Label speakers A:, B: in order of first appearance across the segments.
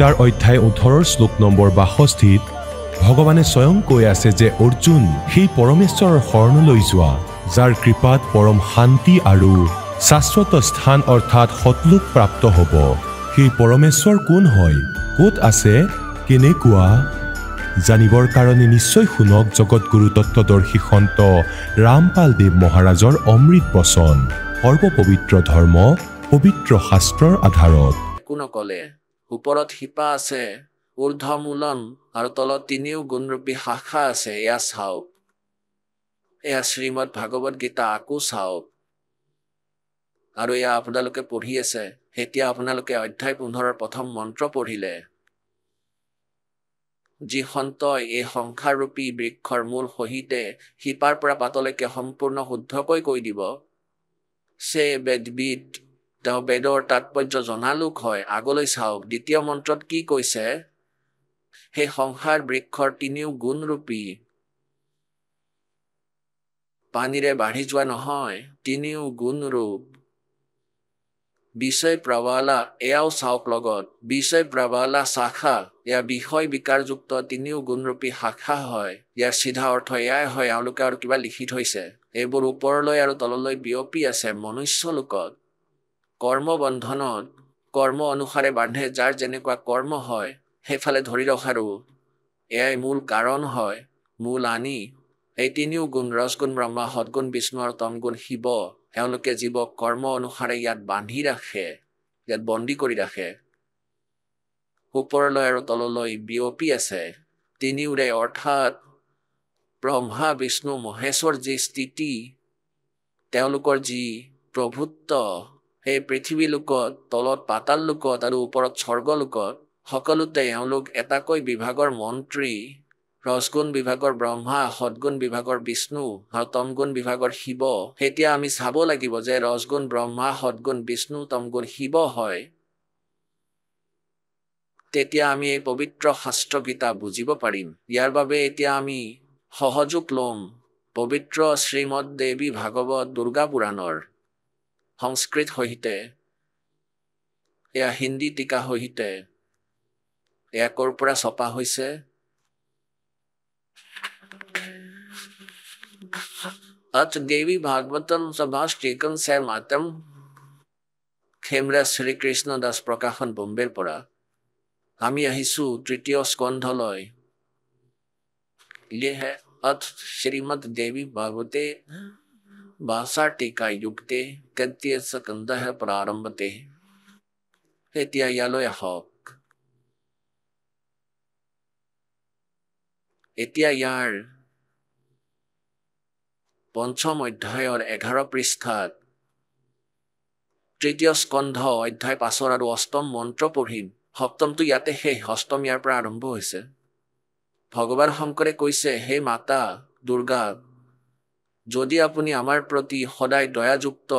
A: গীতাৰ অধ্যায় 18 শ্লোক নম্বৰ 62 ভগৱানে স্বয়ং কৈ আছে যে অৰ্জুন সেই পৰমেশ্বৰৰ শৰণলৈ যোৱা যাৰ কৃপাত পৰম শান্তি আৰু শাশ্বত স্থান অৰ্থাৎ সতলোক প্ৰাপ্ত হ'ব। সেই পৰমেশ্বৰ কোন হয়, ক'ত আছে, কেনেকুৱা জানিবৰ কাৰণে নিশ্চয় শুনক জগতগুৰু তত্ত্বদৰ্শী সন্ত ৰামপাল দেৱ মহাৰাজৰ অমৃত বচন। সৰ্বপবিত্ৰ ধৰ্ম পবিত্ৰ শাস্ত্ৰৰ আধাৰত।
B: কোনো কলে ওপৰত শিপা আছে, ঊৰ্ধ্বমূলন আৰু তলত তিনিও গুণৰূপী শাখা আছে। এয়া চাওক, এয়া শ্ৰীমদ ভাগৱত গীতা আকৌ চাওক। আৰু এয়া আপোনালোকে পঢ়ি আছে। এতিয়া আপোনালোকে অধ্যায় 15 প্ৰথম মন্ত্ৰ পঢ়িলে। যি সন্তই এই সংসাৰৰূপী বৃক্ষৰ মূল সহিতে শিপাৰ পৰা পাতলৈকে সম্পূৰ্ণ শুদ্ধকৈ কৈ দিব, সে বেদবিদ, তেওঁ বেদৰ তাৎপৰ্য জনালোক হয়। আগলৈ চাওক, দ্বিতীয় মন্ত্ৰত কি কৈছে? সেই সংসাৰ বৃক্ষৰ তিনিও গুণৰূপী, পানীৰে বাঢ়ি যোৱা নহয়, তিনিও গুণৰূপ বিষয় প্ৰবালা। এয়াও চাওক লগত, বিষয় প্ৰবালা শাখা, এয়া বিষয় বিকাৰযুক্ত তিনিও গুণৰূপী শাখা হয়। ইয়াৰ চিধা অৰ্থ এয়াই হয়। এওঁলোকে আৰু কিবা লিখি থৈছে। এইবোৰ ওপৰলৈ আৰু তললৈ বিয়পি আছে মনুষ্য লোকত। কৰ্মবন্ধনত কৰ্ম অনুসাৰে বান্ধে, যাৰ যেনেকুৱা কৰ্ম হয় সেইফালে ধৰি ৰখাৰো এয়াই মূল কাৰণ হয়, মূল আনি। এই তিনিও গুণ, ৰজগুণ ব্ৰহ্মা, সদগুণ বিষ্ণু আৰু তমগুণ শিৱ, এওঁলোকে জীৱক কৰ্ম অনুসাৰে ইয়াত বান্ধি ৰাখে, ইয়াত বন্দী কৰি ৰাখে। ওপৰলৈ আৰু তললৈ বিয়পি আছে তিনিওৰে, অৰ্থাৎ ব্ৰহ্মা বিষ্ণু মহেশ্বৰ যি স্থিতি, তেওঁলোকৰ যি প্ৰভুত্ব, সেই পৃথিৱী লোকত, তলত পাতাল লোকত আৰু ওপৰত স্বৰ্গ লোকত, সকলোতে এওঁলোক এটাকৈ বিভাগৰ মন্ত্ৰী। ৰজগুণ বিভাগৰ ব্ৰহ্মা, সদগুণ বিভাগৰ বিষ্ণু আৰু তমগুণ বিভাগৰ শিৱ। এতিয়া আমি চাব লাগিব যে ৰজগুণ ব্ৰহ্মা, সদগুণ বিষ্ণু, তমগুণ শিৱ হয়। তেতিয়া আমি এই পবিত্ৰ শাস্ত্ৰ গীতা বুজিব পাৰিম। ইয়াৰ বাবে এতিয়া আমি সহযোগ লম পবিত্ৰ শ্ৰীমদ দেৱী ভাগৱত দুৰ্গা পুৰাণৰ সংস্কৃত সহিতে, এয়া হিন্দী টিকা সহিতে। এয়া ক'ৰ পৰা ছপা হৈছে? দেৱী ভাগৱতম সভাষ্টিকম স্যাৰ মাতম, খেমৰাজ শ্ৰীকৃষ্ণ দাস প্ৰকাশন, বোম্বেৰ পৰা। আমি আহিছো তৃতীয় স্কন্ধলৈ। ये है अथ श्रीमद देवी भागवते भाषा टीका युक्ते तृतीय स्कन्धः प्रारम्भते। এতিয়া ইয়ালৈ আহক। এতিয়া ইয়াৰ পঞ্চম অধ্যায়ৰ 11 পৃষ্ঠাত তৃতীয় স্কন্ধ অধ্যায় 5 আৰু অষ্টম মন্ত্ৰ পঢ়িম। সপ্তমটো ইয়াতে শেষ, অষ্টম ইয়াৰ পৰা আৰম্ভ হৈছে। ভগৱান শংকৰে কৈছে, হে মাতা দুৰ্গা, যদি আপুনি আমাৰ প্ৰতি সদায় দয়াযুক্ত,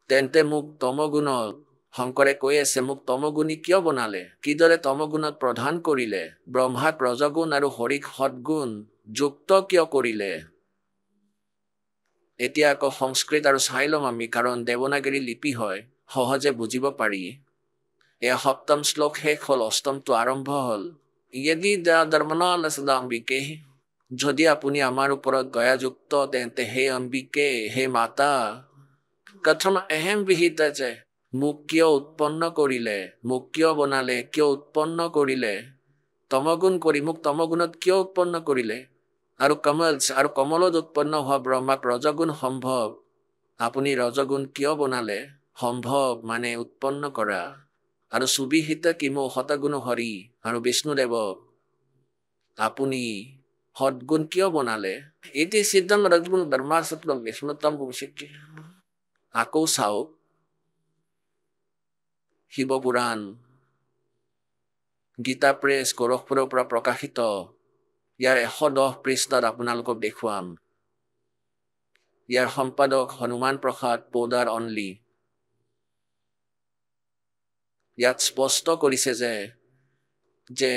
B: তেন্তে মোক তমগুণত, শংকৰে কৈ আছে, মোক তমগুণী কিয় বনালে? কিদৰে তমগুণত প্ৰধান কৰিলে? ব্ৰহ্মাক ৰজগুণ আৰু হৰিক সদগুণ যুক্ত কিয় কৰিলে? এতিয়া আকৌ সংস্কৃত আৰু চাই ল'ম আমি, কাৰণ দেৱনাগৰী লিপি হয়, সহজে বুজিব পাৰি। এয়া সপ্তম শ্লোক শেষ হ'ল, অষ্টমটো আৰম্ভ হ'ল। यदि ধৰ্মনালসদাম্বিকে, যদি আপুনি আমাৰ ওপৰত দয়াযুক্ত, তেন্তে হে অম্বিকে, হে মাতা, কথম এহেম বিহিত আছে, মোক কিয় উৎপন্ন কৰিলে? মোক কিয় বনালে? কিয় উৎপন্ন কৰিলে? তমগুণ কৰি মোক তমগুণত কিয় উৎপন্ন কৰিলে? আৰু কমলত উৎপন্ন হোৱা ব্ৰহ্মাক ৰজগুণ সম্ভৱ, আপুনি ৰজগুণ কিয় বনালে? সম্ভৱ মানে উৎপন্ন কৰা। আৰু সুবিহিত কিমো শতগুণ হৰি, আৰু বিষ্ণুদেৱক আপুনি সদগুণ কিয় বনালে? এটি সিদ্ধম ৰজগুণ ব্ৰহ্মা সত্তম বিষ্ণুতম ভূষিকি। আকৌ চাওক, শিৱপুৰাণ, গীতা প্ৰেছ, গোৰখপুৰৰ পৰা প্ৰকাশিত। ইয়াৰ 110 পৃষ্ঠাত আপোনালোকক দেখুৱাম। ইয়াৰ সম্পাদক হনুমান প্ৰসাদ পোদাৰ অনলি। ইয়াত স্পষ্ট কৰিছে যে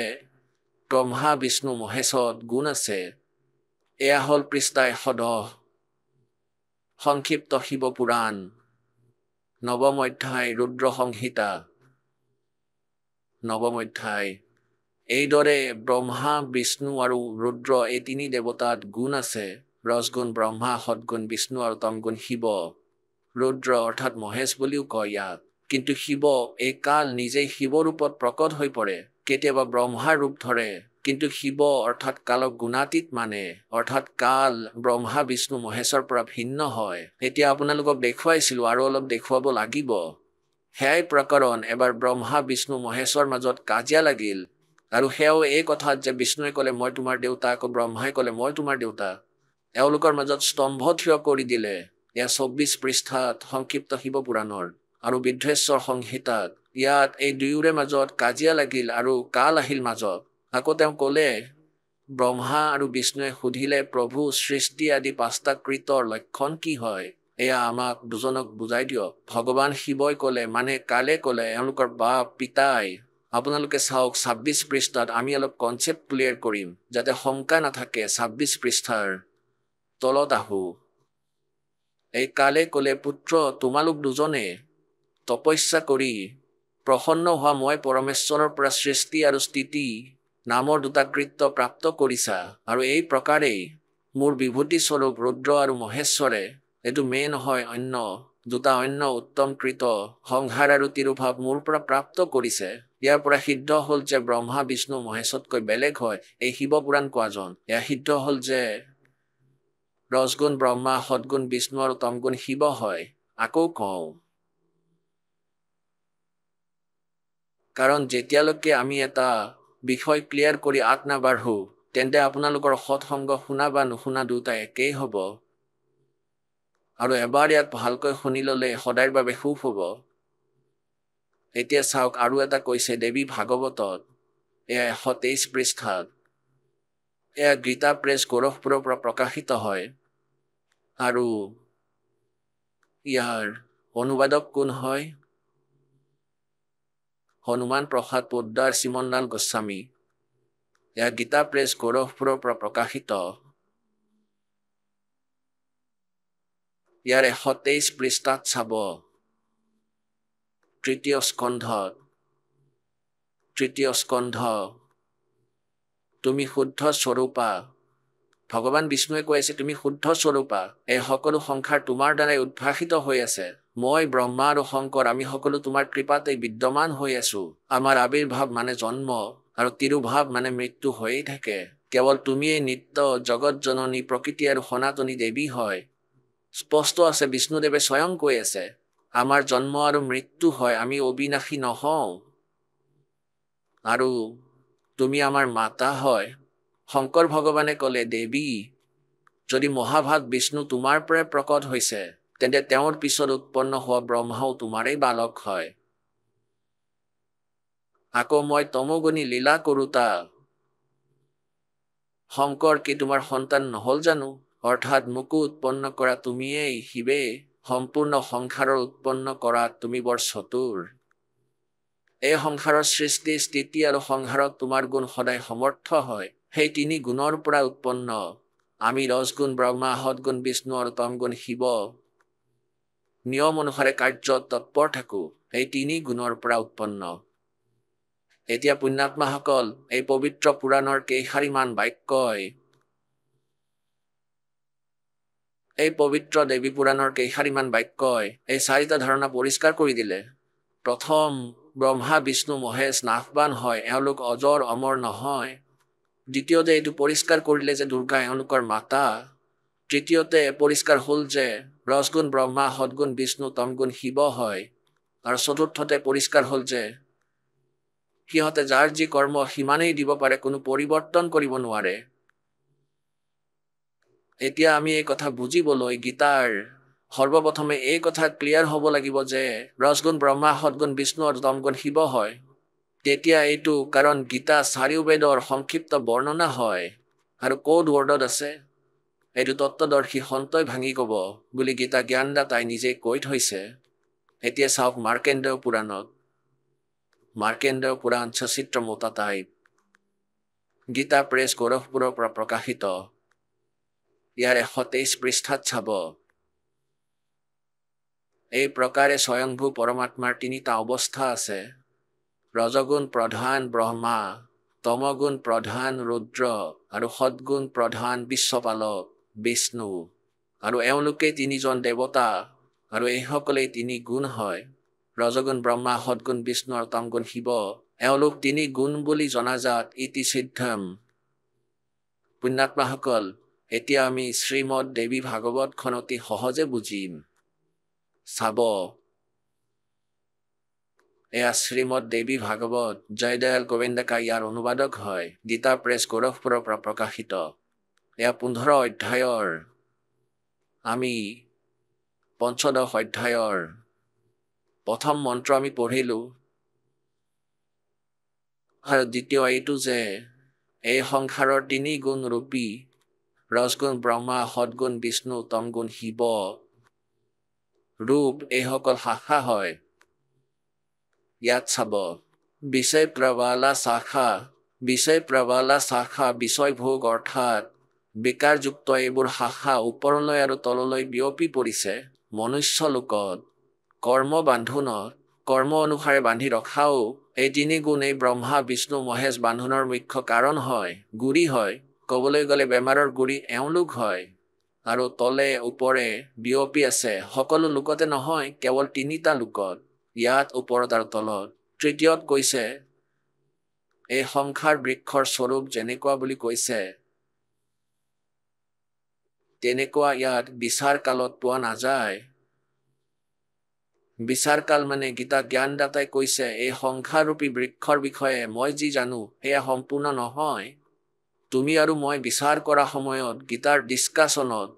B: ব্ৰহ্মা বিষ্ণু মহেশত গুণ আছে। এয়া হ'ল পৃষ্ঠা 110, সংক্ষিপ্ত শিৱপুৰাণ, নৱম অধ্যায় ৰুদ্ৰ সংহিতা। নৱম অধ্যায়। এইদৰে ব্ৰহ্মা বিষ্ণু আৰু ৰুদ্ৰ এই তিনি দেৱতাত গুণ আছে। ৰজগুণ ব্ৰহ্মা, সৎগুণ বিষ্ণু আৰু তমগুণ শিৱ। ৰুদ্ৰ অৰ্থাৎ মহেশ বুলিও কয় ইয়াক। কিন্তু শিৱ এই কাল নিজেই শিৱ ৰূপত প্ৰকট হৈ পৰে। কেতিয়াবা ব্ৰহ্মাৰ ৰূপ ধৰে, কিন্তু শিৱ অৰ্থাৎ কালক গুণাতীত মানে, অৰ্থাৎ কাল ব্ৰহ্মা বিষ্ণু মহেশৰ পৰা ভিন্ন হয়। এতিয়া আপোনালোকক দেখুৱাইছিলোঁ আৰু অলপ দেখুৱাব লাগিব। সেয়াই প্ৰকৰণ। এবাৰ ব্ৰহ্মা বিষ্ণু মহেশৰ মাজত কাজিয়া লাগিল, আৰু সেয়াও এই কথাত যে বিষ্ণুৱে ক'লে মই তোমাৰ দেউতা, আকৌ ব্ৰহ্মাই ক'লে মই তোমাৰ দেউতা। এওঁলোকৰ মাজত স্তম্ভ থিয় কৰি দিলে। এয়া ২৪ পৃষ্ঠাত সংক্ষিপ্ত শিৱ পুৰাণৰ আৰু বিদ্ধেশ্বৰ সংহিতাত। ইয়াত এই দুয়োৰে মাজত কাজিয়া লাগিল আৰু কাল আহিল মাজত। আকৌ তেওঁ ক'লে, ব্ৰহ্মা আৰু বিষ্ণুৱে সুধিলে, প্ৰভু সৃষ্টি আদি ৫টা কৃতৰ লক্ষণ কি হয়? এয়া আমাক দুজনক বুজাই দিয়ক। ভগৱান শিৱই ক'লে, মানে কালে ক'লে, এওঁলোকৰ বাপ পিতাই। আপোনালোকে চাওক ২৬ পৃষ্ঠাত। আমি অলপ কনচেপ্ট ক্লিয়াৰ কৰিম যাতে শংকা নাথাকে। ২৬ পৃষ্ঠাৰ তলত আহোঁ। এই কালে ক'লে, পুত্ৰ তোমালোক দুজনে তপস্যা কৰি প্ৰসন্ন হোৱা মই পৰমেশ্বৰৰ পৰা সৃষ্টি আৰু স্থিতি নামৰ ২টা কৃত্য প্ৰাপ্ত কৰিছা, আৰু এই প্ৰকাৰেই মোৰ বিভূতি স্বৰূপ ৰুদ্ৰ আৰু মহেশ্বৰে, এইটো মেইন হয়, অন্য ২টা অন্য উত্তম কৃত সংহাৰ আৰু তিৰুভাৱ মোৰ পৰা প্ৰাপ্ত কৰিছে। ইয়াৰ পৰা সিদ্ধ হ'ল যে ব্ৰহ্মা বিষ্ণু মহেশতকৈ বেলেগ হয় এই শিৱ পুৰাণ কোৱাজন। এয়া সিদ্ধ হ'ল যে ৰজগুণ ব্ৰহ্মা, সৎগুণ বিষ্ণু আৰু তমগুণ শিৱ হয়। আকৌ কওঁ, কাৰণ যেতিয়ালৈকে আমি এটা বিষয় ক্লিয়াৰ কৰি আগ নাবাঢ়ো, তেন্তে আপোনালোকৰ সৎসংগ শুনা বা নুশুনা দুটা একেই হ'ব। আৰু এবাৰ ইয়াত ভালকৈ শুনি ল'লে সদায়ৰ বাবে সুখ হ'ব। এতিয়া চাওক, আৰু এটা কৈছে দেৱী ভাগৱতত। এয়া ১২৩ পৃষ্ঠাত। এয়া গীতা প্ৰেছ গোৰখপুৰৰ পৰা প্ৰকাশিত হয়। আৰু ইয়াৰ অনুবাদক কোন হয়? হনুমান প্ৰসাদ পোদ্দাৰ শ্ৰীমন্দাল গোস্বামী। এয়া গীতা প্ৰেছ গোৰখপুৰৰ পৰা প্ৰকাশিত। ইয়াৰ ১২৩ পৃষ্ঠাত চাব। তৃতীয় স্কন্ধ, তুমি শুদ্ধ স্বৰূপা। ভগৱান বিষ্ণুৱে কৈ আছে, তুমি শুদ্ধ স্বৰূপা। এই সকলো সংসাৰ তোমাৰ দ্বাৰাই উদ্ভাসিত হৈ আছে। মই ব্ৰহ্মা আৰু শংকৰ, আমি সকলো তোমাৰ কৃপাতেই বিদ্যমান হৈ আছো। আমাৰ আবিৰ্ভাৱ মানে জন্ম, আৰু তিৰুভাৱ মানে মৃত্যু হৈয়ে থাকে। কেৱল তুমিয়েই নিত্য জগত জননী, প্ৰকৃতি আৰু সনাতনী দেৱী হয়। স্পষ্ট আছে, বিষ্ণুদেৱে স্বয়ং কৈ আছে, আমাৰ জন্ম আৰু মৃত্যু হয়, আমি অবিনাশী নহওঁ। আৰু তুমি আমাৰ মাতা হয়। শংকৰ ভগৱানে ক'লে, দেৱী, যদি মহাভাগ বিষ্ণু তোমাৰ পৰাই প্ৰকট হৈছে, তেন্তে তেওঁৰ পিছত উৎপন্ন হোৱা ব্ৰহ্মাও তোমাৰেই বালক হয়। আকৌ মই তমোগুণী লীলা কৰোঁতা। শংকৰ কি তোমাৰ সন্তান নহ'ল জানো? অৰ্থাৎ মোকো উৎপন্ন কৰা তুমিয়েই শিৱে। সম্পূৰ্ণ সংসাৰৰ উৎপন্ন কৰাত তুমি বৰ চতুৰ। এই সংসাৰৰ সৃষ্টি, স্থিতি আৰু সংহাৰত তোমাৰ গুণ সদায় সমৰ্থ হয়। সেই তিনি গুণৰ পৰা উৎপন্ন আমি ৰজগুণ ব্ৰহ্মা, সৎগুণ বিষ্ণু আৰু তমগুণ শিৱ। নিয়ম অনুসাৰে কাৰ্যত তৎপৰ থাকোঁ। এই তিনি গুণৰ পৰা উৎপন্ন। এতিয়া পুণ্যাত্মাসকল, এই পবিত্ৰ পুৰাণৰ কেইষাৰিমান বাক্যই, এই পবিত্ৰ দেৱী পুৰাণৰ কেইষাৰিমান বাক্যই এই 4টা ধাৰণা পৰিষ্কাৰ কৰি দিলে। প্ৰথম, ব্ৰহ্মা বিষ্ণু মহেশ নাশবান হয়, এওঁলোক অজৰ অমৰ নহয়। দ্বিতীয়তে এইটো পৰিষ্কাৰ কৰিলে যে দুৰ্গা এওঁলোকৰ মাতা। তৃতীয়তে পৰিষ্কাৰ হ'ল যে ৰজগুণ ব্ৰহ্মা, সৎগুণ বিষ্ণু, তমগুণ শিৱ হয়। আৰু চতুৰ্থতে পৰিষ্কাৰ হ'ল যে সিহঁতে যাৰ যি কৰ্ম সিমানেই দিব পাৰে, কোনো পৰিৱৰ্তন কৰিব নোৱাৰে। এতিয়া আমি এই কথা বুজিবলৈ গীতাৰ সৰ্বপ্ৰথমে এই কথা ক্লিয়াৰ হ'ব লাগিব যে ৰজগুণ ব্ৰহ্মা, সৎগুণ বিষ্ণু আৰু তমগুণ শিৱ হয়। তেতিয়া এইটো কাৰণ গীতা 4 বেদৰ সংক্ষিপ্ত বৰ্ণনা হয়। আৰু ক'ড ৱৰ্ডত আছে, এইটো তত্ত্বদৰ্শী সন্তই ভাঙি ক'ব বুলি গীতা জ্ঞানদাতাই নিজে কৈ থৈছে। এতিয়া চাওক মাৰ্কেন্দ্ৰেয় পুৰাণত। মাৰ্কেন্দ্ৰেয় পুৰাণ সচিত্ৰ মোতাতাই। গীতা প্ৰেছ গোৰখপুৰৰ পৰা প্ৰকাশিত। ইয়াৰ 123 পৃষ্ঠাত চাব। এই প্ৰকাৰে স্বয়ংভূ পৰমাত্মাৰ 3টা অৱস্থা আছে। ৰজগুণ প্ৰধান ব্ৰহ্মা, তমগুণ প্ৰধান ৰুদ্ৰ আৰু সৎগুণ প্ৰধান বিশ্বপালক বিষ্ণু। আৰু এওঁলোকে তিনিজন দেৱতা আৰু এইসকলেই তিনি গুণ হয়। ৰজগুণ ব্ৰহ্মা, সৎগুণ বিষ্ণু আৰু তমগুণ শিৱ। এওঁলোক তিনি গুণ বুলি জনাজাত ইতি সিদ্ধম। পুণ্যাত্মাসকল, এতিয়া আমি শ্ৰীমদ দেৱী ভাগৱতখন অতি সহজে বুজিম। চাব, এয়া শ্ৰীমদ দেৱী ভাগৱত, জয়দয়াল গোবিন্দকা ইয়াৰ অনুবাদক হয়। গীতা প্ৰেছ গোৰখপুৰৰ পৰা প্ৰকাশিত। এয়া 15 অধ্যায়ৰ, আমি পঞ্চদশ অধ্যায়ৰ প্ৰথম মন্ত্ৰ আমি পঢ়িলোঁ। আৰু দ্বিতীয় এইটো যে এই সংসাৰৰ তিনি গুণ ৰূপী ৰজগুণ ব্ৰহ্মা, সৎগুণ বিষ্ণু, তমগুণ শিৱ ৰূপ এইসকল শাখা হয়। ইয়াত চাব, বিষয় প্ৰবালা শাখা, বিষয় ভোগ অৰ্থাৎ বিকাৰযুক্ত এইবোৰ শাখা ওপৰলৈ আৰু তললৈ বিয়পি পৰিছে। মনুষ্য লোকত কৰ্ম বান্ধোনত, কৰ্ম অনুসাৰে বান্ধি ৰখাও এই তিনি গুণ এই ব্ৰহ্মা বিষ্ণু মহেশ বান্ধোনৰ মুখ্য কাৰণ হয়, গুৰি হয়। ক'বলৈ গ'লে বেমাৰৰ গুৰি এওঁলোক হয়। আৰু তলে ওপৰে বিয়পি আছে সকলো লোকতে নহয়, কেৱল তিনিটা লোকত, ইয়াত ওপৰত আৰু তলত। তৃতীয়ত কৈছে এই সংসাৰ বৃক্ষৰ স্বৰূপ যেনেকুৱা বুলি কৈছে তেনেকুৱা ইয়াত বিচাৰ কালত পোৱা নাযায়। বিচাৰ কাল মানে গীতা জ্ঞানদাতাই কৈছে এই সংসাৰৰূপী বৃক্ষৰ বিষয়ে মই যি জানো সেয়া সম্পূৰ্ণ নহয়। তুমি আৰু মই বিচাৰ কৰা সময়ত গীতাৰ ডিছকাছনত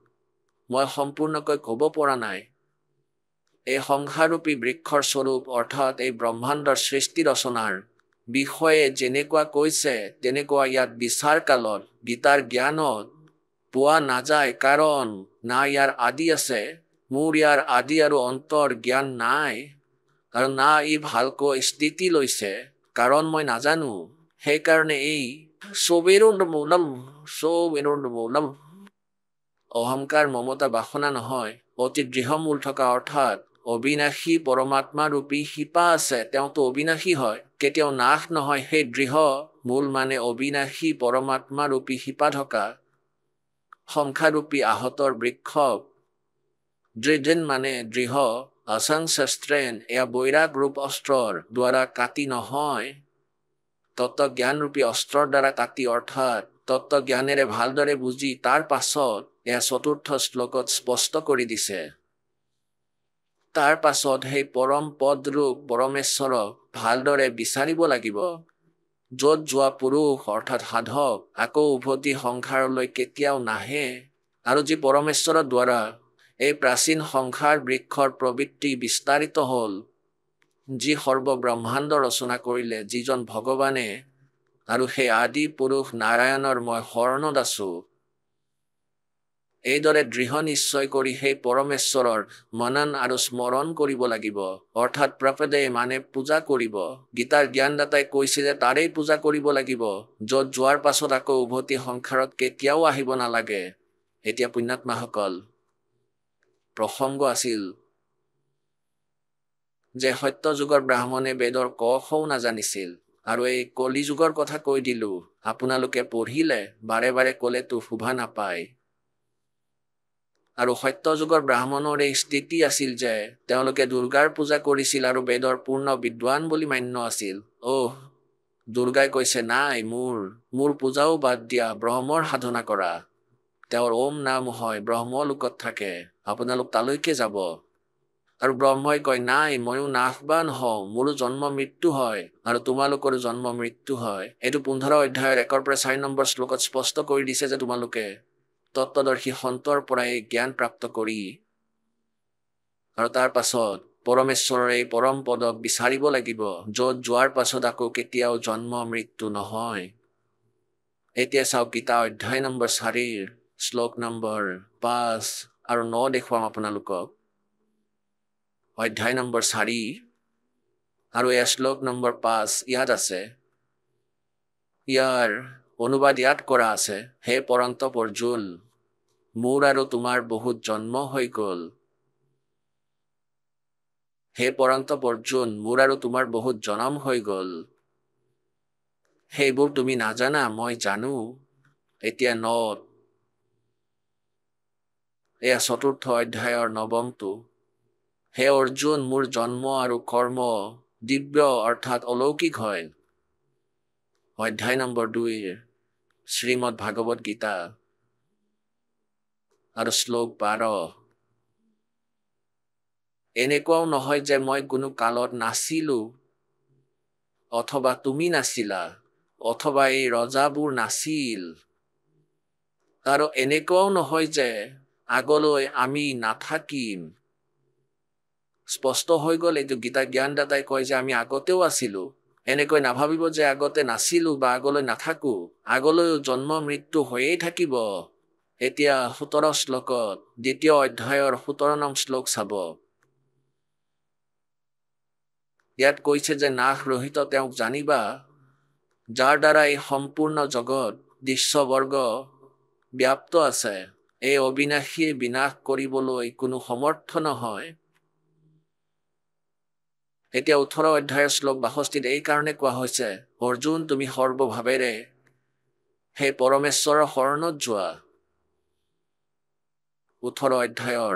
B: মই সম্পূৰ্ণকৈ ক'ব পৰা নাই। এই সংসাৰৰূপী বৃক্ষৰ স্বৰূপ অৰ্থাৎ এই ব্ৰহ্মাণ্ডৰ সৃষ্টি ৰচনাৰ বিষয়ে যেনেকুৱা কৈছে তেনেকুৱা ইয়াত বিচাৰ কালত গীতাৰ জ্ঞানত পোৱা নাযায়, কাৰণ না ইয়াৰ আদি আছে, মোৰ ইয়াৰ আদি আৰু অন্তৰ জ্ঞান নাই, আৰু না ই ভালকৈ স্থিতি লৈছে, কাৰণ মই নাজানো। সেইকাৰণে এই মূলম অহংকাৰ মমতা বাসনা নহয়, অতি দৃঢ় মূল থকা অৰ্থাৎ অবিনাশী পৰমাত্মা ৰূপী শিপা আছে। তেওঁতো অবিনাশী হয়, কেতিয়াও নাশ নহয়। সেই দৃঢ় মূল মানে অবিনাশী পৰমাত্মা ৰূপী শিপা থকা সংখ্যাৰূপী আহতৰ বৃক্ষ। দৃঢ় মানে দৃঢ়, অসংশস্ত্ৰেণ, এয়া বৈৰাগ ৰূপ অস্ত্ৰৰ দ্বাৰা কাটি নহয়, তত্ত্বজ্ঞানৰূপী অস্ত্ৰৰ দ্বাৰা কাটি, অৰ্থাৎ তত্ত্বজ্ঞানেৰে ভালদৰে বুজি তাৰ পাছত এয়া চতুৰ্থ শ্লোকত স্পষ্ট কৰি দিছে। তাৰ পাছত সেই পৰম পদৰূপ পৰমেশ্বৰক ভালদৰে বিচাৰিব লাগিব। য'ত যোৱা পুৰুষ অৰ্থাৎ সাধক আকৌ উভতি সংসাৰলৈ কেতিয়াও নাহে, আৰু যি পৰমেশ্বৰৰ দ্বাৰা এই প্ৰাচীন সংসাৰ বৃক্ষৰ প্ৰবৃত্তি বিস্তাৰিত হ'ল, যি সৰ্বব্ৰহ্মাণ্ড ৰচনা কৰিলে যিজন ভগৱানে, আৰু সেই আদি পুৰুষ নাৰায়ণৰ মই শৰণত আছো। এইদৰে দৃঢ় নিশ্চয় কৰি সেই পৰমেশ্বৰৰ মনন আৰু স্মৰণ কৰিব লাগিব, অৰ্থাৎ প্ৰপদে মানে পূজা কৰিব। গীতাৰ জ্ঞানদাতাই কৈছে যে তাৰেই পূজা কৰিব লাগিব, য'ত যোৱাৰ পাছত আকৌ উভতি সংসাৰত কেতিয়াও আহিব নালাগে। এতিয়া পুণ্যাত্মাসকল, প্ৰসংগ আছিল যে সত্য যুগৰ ব্ৰাহ্মণে বেদৰ ক খও নাজানিছিল, আৰু এই কলি যুগৰ কথা কৈ দিলো। আপোনালোকে পঢ়িলে, বাৰে বাৰে ক'লেতো শোভা নাপায়। আৰু সত্য যুগৰ ব্ৰাহ্মণৰ এই স্থিতি আছিল যে তেওঁলোকে দুৰ্গাৰ পূজা কৰিছিল আৰু বেদৰ পূৰ্ণ বিদ্বান বুলি মান্য আছিল। দুৰ্গাই কৈছে নাই, মোৰ পূজাও বাদ দিয়া, ব্ৰহ্মৰ সাধনা কৰা। তেওঁৰ ওম নাম হয়, ব্ৰহ্মলোকত থাকে, আপোনালোক তালৈকে যাব। আৰু ব্ৰহ্মই কয় নাই, ময়ো নাশবান হওঁ, মোৰো জন্ম মৃত্যু হয়, আৰু তোমালোকৰো জন্ম মৃত্যু হয়। এইটো 15 অধ্যায়ৰ 1 পৰা 4 নম্বৰ শ্লোকত স্পষ্ট কৰি দিছে যে তোমালোকে তত্ত্বদৰ্শী সন্তৰ পৰা এই জ্ঞান প্ৰাপ্ত কৰি আৰু তাৰ পাছত পৰমেশ্বৰৰ এই পৰম পদক বিচাৰিব লাগিব, য'ত যোৱাৰ পাছত আকৌ কেতিয়াও জন্ম মৃত্যু নহয়। এতিয়া চাওক গীতা অধ্যায় নম্বৰ 4 শ্লোক নম্বৰ 5 আৰু 9 দেখুৱাম আপোনালোকক। অধ্যায় নম্বৰ 4 আৰু এই শ্লোক নম্বৰ 5 ইয়াত আছে। ইয়াৰ অনুবাদ ইয়াত কৰা আছে, হে পৰন্তপ অৰ্জুন, মোৰ আৰু তোমাৰ বহুত জন্ম হৈ গ'ল। হে পৰন্তপ অৰ্জুন, মোৰ আৰু তোমাৰ বহুত জনম হৈ গ'ল। সেইবোৰ তুমি নাজানা, মই জানো। এতিয়া এয়া ৪ৰ্থ অধ্যায়ৰ ৯মটো। হে অৰ্জুন, মোৰ জন্ম আৰু কৰ্ম দিব্য অৰ্থাৎ অলৌকিক হয়। অধ্যায় নম্বৰ ২ শ্ৰীমদ ভাগৱত গীতা আৰু শ্লোক ১২। এনেকুৱাও নহয় যে মই কোনো কালত নাছিলো, অথবা তুমি নাছিলা, অথবা এই ৰজাবোৰ নাছিল, আৰু এনেকুৱাও নহয় যে আগলৈ আমি নাথাকিম। স্পষ্ট হৈ গ'ল এইটো। গীতা জ্ঞানদাতাই কয় যে আমি আগতেও আছিলো। এনেকৈ নাভাবিব যে আগতে নাছিলো বা আগলৈ নাথাকো। আগলৈও জন্ম মৃত্যু হৈয়েই থাকিব। এতিয়া ১৭ শ্লোকত ২য় অধ্যায়ৰ ১৭নং শ্লোক চাব। ইয়াত কৈছে যে নাশ ৰহিত তেওঁক জানিবা, যাৰ দ্বাৰা এই সম্পূৰ্ণ জগত দৃশ্যবৰ্গ ব্যাপ্ত আছে। এই অবিনাশীৰ বিনাশ কৰিবলৈ কোনো সমৰ্থ নহয়। এতিয়া ১৮ অধ্যায়ৰ শ্লোক ৬২ এই কাৰণে কোৱা হৈছে, অৰ্জুন তুমি সৰ্বভাৱেৰে সেই পৰমেশ্বৰৰ শৰণত যোৱা। ১৮ অধ্যায়ৰ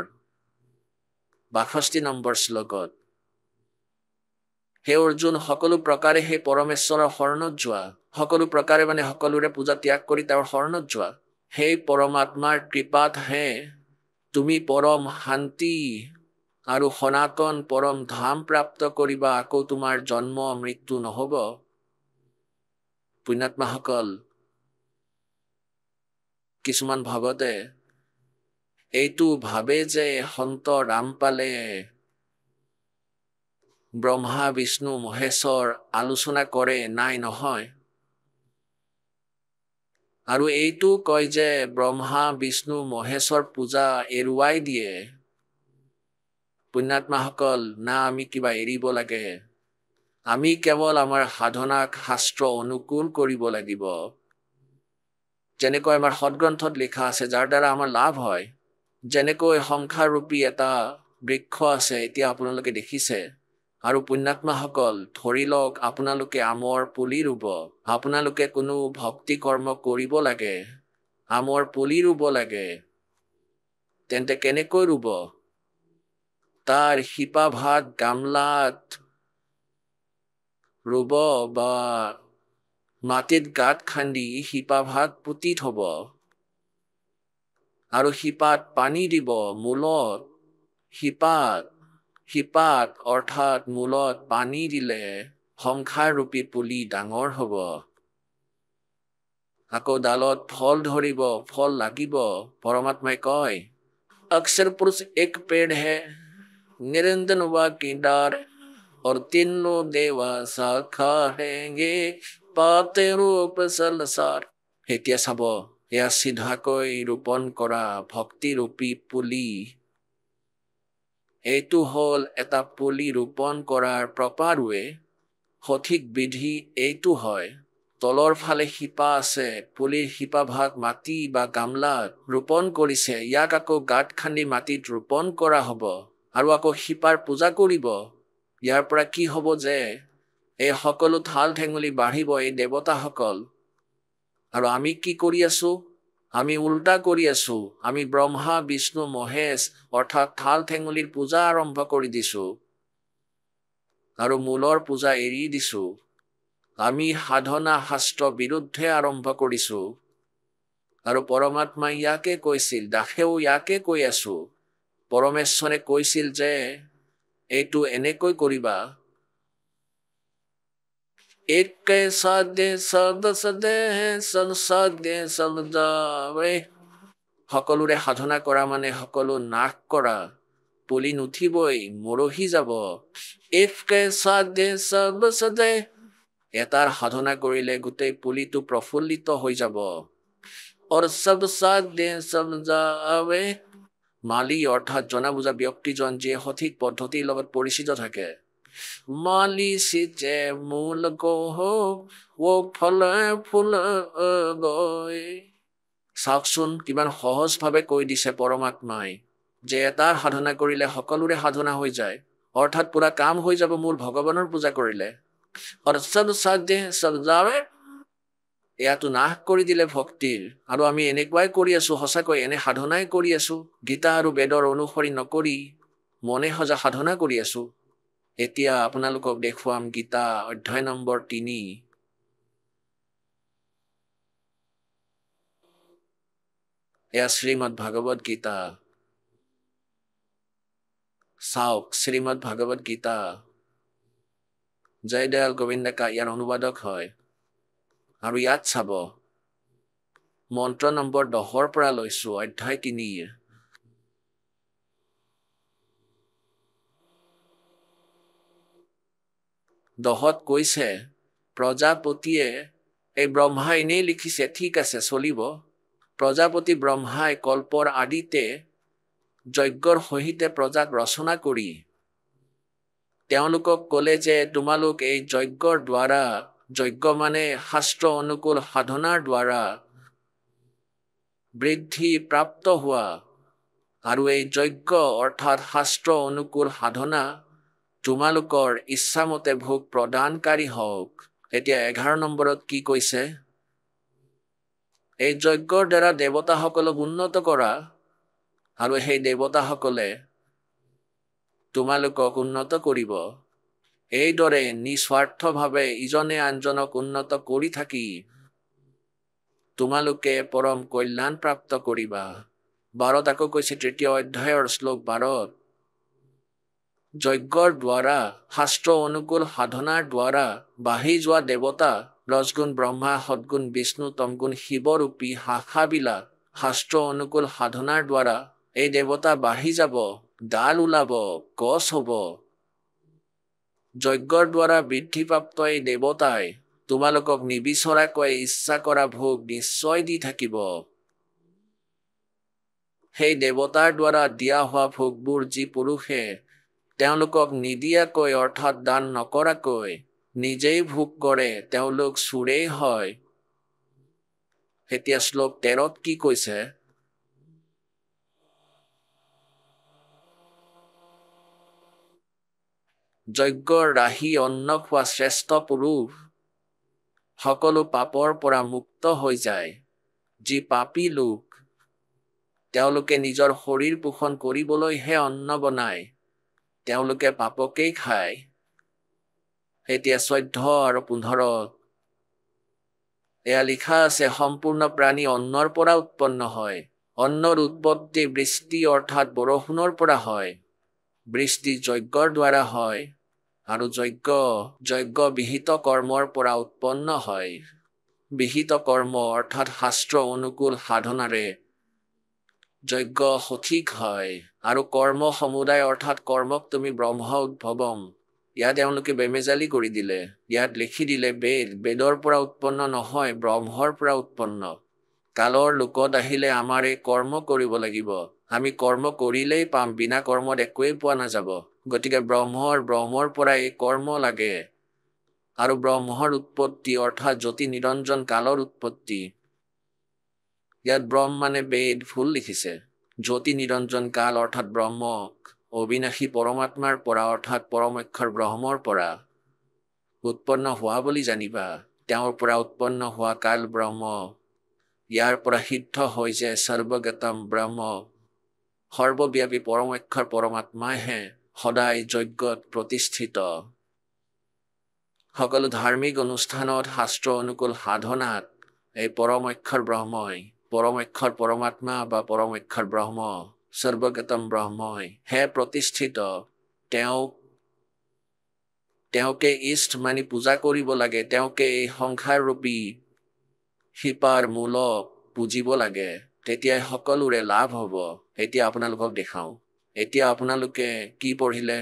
B: ৬২ নম্বৰ শ্লোকত, হে অৰ্জুন সকলো প্ৰকাৰে সেই পৰমেশ্বৰৰ শৰণত যোৱা। সকলো প্ৰকাৰে মানে সকলোৰে পূজা ত্যাগ কৰি তেওঁৰ শৰণত যোৱা। সেই পৰমাত্মাৰ কৃপাতহে তুমি পৰম শান্তি আৰু সনাতন পৰম ধাম প্ৰাপ্ত কৰিবা। আকৌ তোমাৰ জন্ম মৃত্যু নহব। পুণ্যাত্মাসকল, কিছুমান ভগতে এইটো ভাবে যে সন্ত ৰামপালে ব্ৰহ্মা বিষ্ণু মহেশ্বৰ আলোচনা কৰে। নাই, নহয়। আৰু এইটো কয় যে ব্ৰহ্মা বিষ্ণু মহেশ্বৰ পূজা এৰুৱাই দিয়ে। পুণ্যাত্মাসকল, না আমি কিবা এৰিব লাগে। আমি কেৱল আমাৰ সাধনাক শাস্ত্ৰ অনুকূল কৰিব লাগিব। যেনেকৈ আমাৰ সদগ্ৰন্থত লিখা আছে, যাৰ দ্বাৰা আমাৰ লাভ হয়। যেনেকৈ সংসাৰৰূপী এটা বৃক্ষ আছে, এতিয়া আপোনালোকে দেখিছে। আৰু পুণ্যাত্মাসকল, ধৰি লওক আপোনালোকে আমৰ পুলি ৰুব। আপোনালোকে কোনো ভক্তি কৰ্ম কৰিব লাগে, আমৰ পুলি ৰুব লাগে। তেন্তে কেনেকৈ ৰুব? তাৰ শিপা ভাগ গামলাত ৰুব বা মাটিত গাঁত খান্দি শিপা ভাগ পুতি থব। আৰু শিপাত পানী দিব। মূলত শিপাত অৰ্থাৎ মূলত পানী দিলে সংসাৰৰূপী পুলি ডাঙৰ হ'ব। আকৌ ডালত ফল ধৰিব, ফল লাগিব। পৰমাত্মাই কয়, अक्षर पुरुष एक पेड़ है, निरंजन वा की डार, और तीनों देवा शाखा हैंगे, पाते रूप संसार। এতিয়া চাব, এয়া চিধাকৈ ৰোপণ কৰা ভক্তিৰূপী পুলি। এইটো হ'ল এটা পুলি ৰোপণ কৰাৰ প্ৰপাৰ ৱে। সঠিক বিধি এইটো হয়। তলৰ ফালে শিপা আছে, পুলিৰ শিপা ভাগ মাটি বা গামলাত ৰোপণ কৰিছে। ইয়াক আকৌ গাঁত খান্দি মাটিত ৰোপণ কৰা হ'ব আৰু আকৌ শিপাৰ পূজা কৰিব। ইয়াৰ পৰা কি হ'ব যে এই সকলো ঠাল ঠেঙুলি বাঢ়িব, এই দেৱতাসকল। আৰু আমি কি কৰি আছো? আমি উল্টা কৰি আছো। আমি ব্ৰহ্মা বিষ্ণু মহেশ অৰ্থাৎ ঠাল ঠেঙুলিৰ পূজা আৰম্ভ কৰি দিছো আৰু মূলৰ পূজা এৰি দিছো। আমি সাধনা শাস্ত্ৰ বিৰুদ্ধে আৰম্ভ কৰিছো। আৰু পৰমাত্মাই ইয়াকে কৈছিল, দাসেও ইয়াকে কৈ আছো। পৰমেশ্বৰে কৈছিল যে এইটো এনেকৈ কৰিবা। এক সাধে সদসদে সদসাধে সদজাৱে। সকলোৰে সাধনা কৰা মানে সকলো নাশ কৰা। পুলি নুঠিবই, মৰহি যাব। এক সাধে সদসদে, এটাৰ সাধনা কৰিলে গোটেই পুলিটো প্ৰফুল্লিত হৈ যাব। और सब साधे समझावे, মালি অৰ্থাৎ জনা বুজা ব্যক্তিজন যিয়ে সঠিক পদ্ধতিৰ লগত পৰিচিত থাকে। মালি সিচে মূল গহ ও ফলে ফুল গৈ। চাওকচোন কিমান সহজভাৱে কৈ দিছে পৰমাত্মাই যে এটাৰ সাধনা কৰিলে সকলোৰে সাধনা হৈ যায়। অৰ্থাৎ পুৰা কাম হৈ যাব মোৰ ভগৱানৰ পূজা কৰিলে। এয়াতো নাশ কৰি দিলে ভক্তিৰ। আৰু আমি এনেকুৱাই কৰি আছো, সঁচাকৈ এনে সাধনাই কৰি আছো, গীতা আৰু বেদৰ অনুসৰি নকৰি মনে সজা সাধনা কৰি আছো। এতিয়া আপোনালোকক দেখুৱাম গীতা অধ্যায় নম্বৰ 3। এয়া শ্ৰীমদ ভাগৱত গীতা। চাওক শ্ৰীমদ ভাগৱত গীতা। জয়দয়াল গোবিন্দ কা ইয়াৰ অনুবাদক হয়। আৰু ইয়াত চাব মন্ত্ৰ নম্বৰ 10 পৰা লৈছো, অধ্যায় 3। দহত কৈছে প্ৰজাপতিয়ে, এই ব্ৰহ্মা এনেই লিখিছে, ঠিক আছে চলিব। প্ৰজাপতি ব্ৰহ্মাই কল্পৰ আদিতে যজ্ঞৰ সহিতে প্ৰজাক ৰচনা কৰি তেওঁলোকক ক'লে যে তোমালোক এই যজ্ঞৰ দ্বাৰা, যজ্ঞ মানে শাস্ত্ৰ অনুকূল সাধনাৰ দ্বাৰা বৃদ্ধি প্ৰাপ্ত হোৱা, আৰু এই যজ্ঞ অৰ্থাৎ শাস্ত্ৰ অনুকূল সাধনা তোমালোকৰ ইচ্ছামতে ভোগ প্ৰদানকাৰী হওক। এতিয়া 11 নম্বৰত কি কৈছে? এই যজ্ঞৰ দ্বাৰা দেৱতাসকলক উন্নত কৰা, আৰু সেই দেৱতাসকলে তোমালোকক উন্নত কৰিব। এইদৰে নিস্বাৰ্থভাৱে ইজনে আনজনক উন্নত কৰি থাকি তোমালোকে পৰম কল্যাণ প্ৰাপ্ত কৰিবা। 12 আকৌ কৈছে 3 অধ্যায়ৰ শ্লোক 12, যজ্ঞৰ দ্বাৰা শাস্ত্ৰ অনুকূল সাধনাৰ দ্বাৰা বাঢ়ি যোৱা দেৱতা, ৰজগুণ ব্ৰহ্মা, সদগুণ বিষ্ণু, তমগুণ শিৱৰূপী শাখাবিলাক শাস্ত্ৰ অনুকূল সাধনাৰ দ্বাৰা এই দেৱতা বাঢ়ি যাব, ডাল ওলাব, গছ হ'ব। যজ্ঞৰ দ্বাৰা বৃদ্ধিপ্ৰাপ্ত এই দেৱতাই তোমালোকক নিবিচৰাকৈ ইচ্ছা কৰা ভোগ নিশ্চয় দি থাকিব। সেই দেৱতাৰ দ্বাৰা দিয়া হোৱা ভোগবোৰ যি পুৰুষে তেওঁলোকক নিদিয়াকৈ অৰ্থাৎ দান নকৰাকৈ নিজেই ভোগ কৰে তেওঁলোক চোৰেই হয়। এতিয়া শ্লোক 13ত কি কৈছে? যজ্ঞৰ ৰাহি অন্ন খোৱা শ্ৰেষ্ঠ পুৰুষ সকলো পাপৰ পৰা মুক্ত হৈ যায়। যি পাপী লোক তেওঁলোকে নিজৰ শৰীৰ পোষণ কৰিবলৈহে অন্ন বনায়, তেওঁলোকে পাপকেই খায়। এতিয়া 14 আৰু 15 এয়া লিখা আছে, সম্পূৰ্ণ প্ৰাণী অন্নৰ পৰা উৎপন্ন হয়। অন্নৰ উৎপত্তি বৃষ্টি অৰ্থাৎ বৰষুণৰ পৰা হয়। বৃষ্টি যজ্ঞৰ দ্বাৰা হয়, আৰু যজ্ঞ বিহিত কৰ্মৰ পৰা উৎপন্ন হয়। বিহিত কৰ্ম অৰ্থাৎ শাস্ত্ৰ অনুকূল সাধনাৰে যজ্ঞ সঠিক হয়। আৰু কৰ্ম সমুদায় অৰ্থাৎ কৰ্মক তুমি ব্ৰহ্ম উদ্ভৱম, ইয়াত তেওঁলোকে বেমেজালি কৰি দিলে। ইয়াত লিখি দিলে বেদৰ পৰা উৎপন্ন নহয়, ব্ৰহ্মৰ পৰা উৎপন্ন। কালৰ লোকত আহিলে আমাৰ এই কৰ্ম কৰিব লাগিব। আমি কৰ্ম কৰিলেই পাম, বিনা কৰ্মত একোৱেই পোৱা নাযাব। গতিকে ব্ৰহ্মৰ পৰা এই কৰ্ম লাগে। আৰু ব্ৰহ্মৰ উৎপত্তি অৰ্থাৎ জ্যোতি নিৰঞ্জন কালৰ উৎপত্তি। ইয়াত ব্ৰহ্ম মানে বেদ ভুল লিখিছে। জ্যোতি নিৰঞ্জন কাল অৰ্থাৎ ব্ৰহ্মক অবিনাশী পৰমাত্মাৰ পৰা অৰ্থাৎ পৰম অক্ষৰ ব্ৰহ্মৰ পৰা উৎপন্ন হোৱা বুলি জানিবা। তেওঁৰ পৰা উৎপন্ন হোৱা কাল ব্ৰহ্ম। ইয়াৰ পৰা সিদ্ধ হৈ যে সৰ্বগতম ব্ৰহ্ম, সৰ্বব্যাপী পৰম অক্ষৰ পৰমাত্মাহে সদায় যজ্ঞত প্ৰতিষ্ঠিত। সকলো ধাৰ্মিক অনুষ্ঠানত শাস্ত্ৰ অনুকূল সাধনাত এই পৰম অক্ষৰ ব্ৰহ্মই, পৰম অক্ষৰ পৰমাত্মা বা পৰম অক্ষৰ ব্ৰহ্ম, সৰ্বগতম ব্ৰহ্মই হে প্ৰতিষ্ঠিত। তেওঁকে ইষ্ট মানি পূজা কৰিব লাগে। তেওঁকে এই সংসাৰ ৰূপী শিপাৰ মূলক পুজিব লাগে, তেতিয়াই সকলোৰে লাভ হ'ব। এতিয়া আপোনালোকক দেখাওঁ। এতিয়া আপোনালোকে কি পঢ়িলে?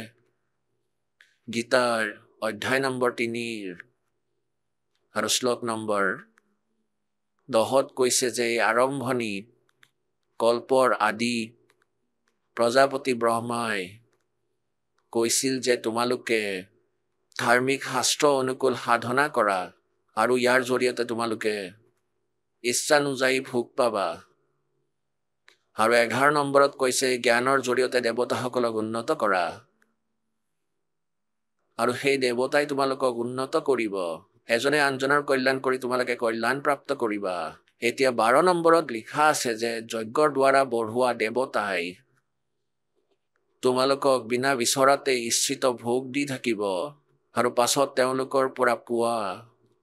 B: গীতাৰ অধ্যায় নম্বৰ 3 আৰু শ্লোক নম্বৰ 10ত কৈছে যে আৰম্ভণি কল্পৰ আদি প্ৰজাপতি ব্ৰহ্মাই কৈছিল যে তোমালোকে ধাৰ্মিক শাস্ত্ৰ অনুকূল সাধনা কৰা, আৰু ইয়াৰ জৰিয়তে তোমালোকে ইচ্ছানুযায়ী ভোগ পাবা। আৰু 11 নম্বৰত কৈছে জ্ঞানৰ জৰিয়তে দেৱতাসকলক উন্নত কৰা। আৰু সেই দেৱতাই তোমালোকক উন্নত কৰিব এজনে আনজনৰ কল্যাণ কৰি তোমালোকে কল্যাণ প্ৰাপ্ত কৰিবা এতিয়া 12 নম্বৰত লিখা আছে যে যজ্ঞৰ দ্বাৰা বঢ়োৱা দেৱতাই তোমালোকক বিনা বিচৰাতে ইচ্ছিত ভোগ দি থাকিব আৰু পাছত তেওঁলোকৰ পৰা পোৱা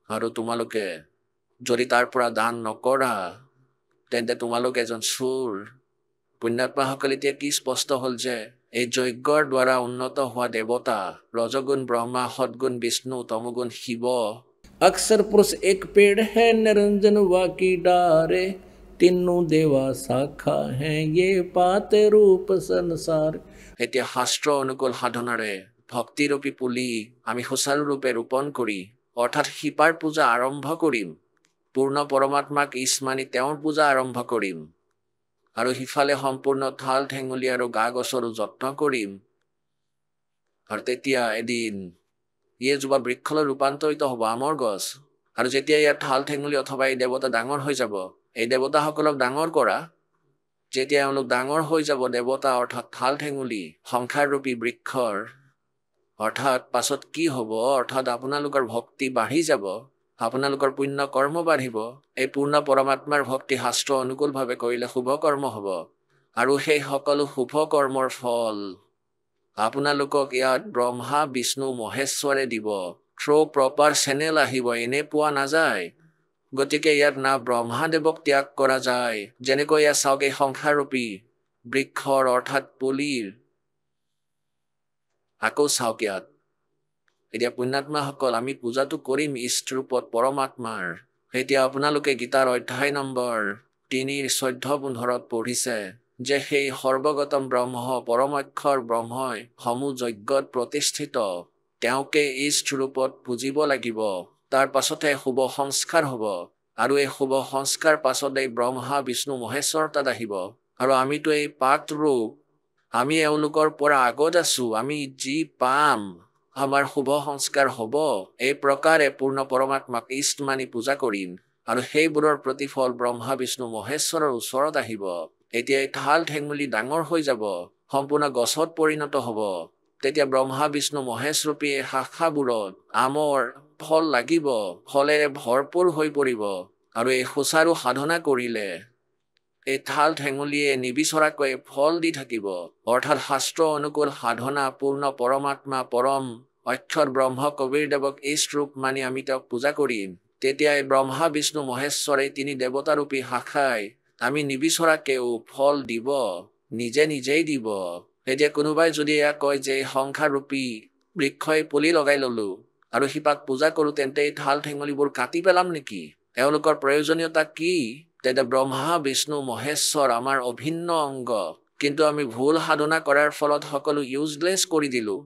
B: আৰু তোমালোকে যদি তাৰ পৰা দান নকৰা তেন্তে তোমালোক এজন চোৰ পুণ্যাত্মাসকল এতিয়া কি স্পষ্ট হ'ল যে এই যজ্ঞৰ দ্বাৰা উন্নত হোৱা দেৱতা ৰজগুণ ব্ৰহ্মা সদগুণ বিষ্ণু তমগুণ শিৱ अक्सर पुरुष एक पेड़ है निरंजन वाकी डारे तीनों देवा शाखा हैं ये पाते रूप संसार এতিয়া শাস্ত্ৰ অনুকূল সাধনাৰে ভক্তিৰূপী পুলি আমি সুচাৰুৰূপে ৰোপণ কৰি অৰ্থাৎ শিপাৰ পূজা আৰম্ভ কৰিম পূৰ্ণ পৰমাত্মাক ইছ মানি তেওঁৰ পূজা আৰম্ভ কৰিম আৰু সিফালে সম্পূৰ্ণ থাল ঠেঙুলি আৰু গা গছৰো যত্ন কৰিম আৰু তেতিয়া এদিন ইয়ে যুৱা বৃক্ষলৈ ৰূপান্তৰিত হ'ব আমৰ গছ আৰু যেতিয়া ইয়াৰ থাল ঠেঙুলি অথবা এই দেৱতা ডাঙৰ হৈ যাব এই দেৱতাসকলক ডাঙৰ কৰা যেতিয়া এওঁলোক ডাঙৰ হৈ যাব দেৱতা অৰ্থাৎ থাল ঠেঙুলি সংসাৰৰূপী বৃক্ষৰ অৰ্থাৎ পাছত কি হ'ব অৰ্থাৎ আপোনালোকৰ ভক্তি বাঢ়ি যাব আপোনালোকৰ পুণ্য কৰ্ম বাঢ়িব এই পূৰ্ণ পৰমাত্মাৰ ভক্তি শাস্ত্ৰ অনুকূলভাৱে কৰিলে শুভ কৰ্ম হ'ব আৰু সেই সকলো শুভ কৰ্মৰ ফল আপোনালোকক ইয়াত ব্ৰহ্মা বিষ্ণু মহেশ্বৰে দিব থ্ৰু প্ৰপাৰ চেনেল আহিব এনে পোৱা নাযায় গতিকে ইয়াত না ব্ৰহ্মাদেৱক ত্যাগ কৰা যায় যেনেকৈ ইয়াত চাওক এই সংসাৰৰূপী বৃক্ষৰ অৰ্থাৎ পুলিৰ আকৌ চাওক ইয়াত এতিয়া পুণ্যাত্মাসকল আমি পূজাটো কৰিম ইষ্টৰূপত পৰমাত্মাৰ এতিয়া আপোনালোকে গীতাৰ অধ্যায় নম্বৰ 3:14-15 পঢ়িছে যে সেই সৰ্বগতম ব্ৰহ্ম পৰমক্ষৰ ব্ৰহ্মই সমূহ যজ্ঞত প্ৰতিষ্ঠিত তেওঁকে ইষ্টৰূপত পূজিব লাগিব তাৰ পাছতে শুভ সংস্কাৰ হ'ব আৰু এই শুভ সংস্কাৰ পাছতে ব্ৰহ্মা বিষ্ণু মহেশ্বৰ তাত আহিব আৰু আমিতো এই পাক ৰূপ আমি এওঁলোকৰ পৰা আগত আছো আমি যি পাম আমাৰ শুভ সংস্কাৰ হ'ব এই প্ৰকাৰে পূৰ্ণ পৰমাত্মাক ইষ্ট মানি পূজা কৰিম আৰু সেইবোৰৰ প্ৰতিফল ব্ৰহ্মা বিষ্ণু মহেশ্বৰৰ ওচৰত আহিব এতিয়া এই থাল ঠেঙুলি ডাঙৰ হৈ যাব সম্পূৰ্ণ গছত পৰিণত হ'ব তেতিয়া ব্ৰহ্মা বিষ্ণু মহেশৰূপী এই শাখাবোৰত আমৰ ফল লাগিব ফলেৰে ভৰপূৰ হৈ পৰিব আৰু এই সুচাৰু সাধনা কৰিলে এই থাল ঠেঙুলিয়ে নিবিচৰাকৈ ফল দি থাকিব অৰ্থাৎ শাস্ত্ৰ অনুকূল সাধনা পূৰ্ণ পৰমাত্মা পৰম অক্ষৰ ব্ৰহ্ম কবীৰদেৱক ইষ্টৰূপ মানি আমি তেওঁক পূজা কৰিম তেতিয়া এই ব্ৰহ্মা বিষ্ণু মহেশ্বৰে তিনি দেৱতাৰূপী শাখাই আমি নিবিচৰাকেও ফল দিব নিজে নিজেই দিব এতিয়া কোনোবাই যদি এয়া কয় যে সংসাৰৰূপী বৃক্ষই পুলি লগাই ললো আৰু শিপাক পূজা কৰো তেন্তে এই থাল ঠেঙুলিবোৰ কাটি পেলাম নেকি এওঁলোকৰ প্ৰয়োজনীয়তা কি তেতিয়া ব্ৰহ্মা বিষ্ণু মহেশ্বৰ আমাৰ অভিন্ন অংগ কিন্তু আমি ভুল সাধনা কৰাৰ ফলত সকলো ইউজলেছ কৰি দিলো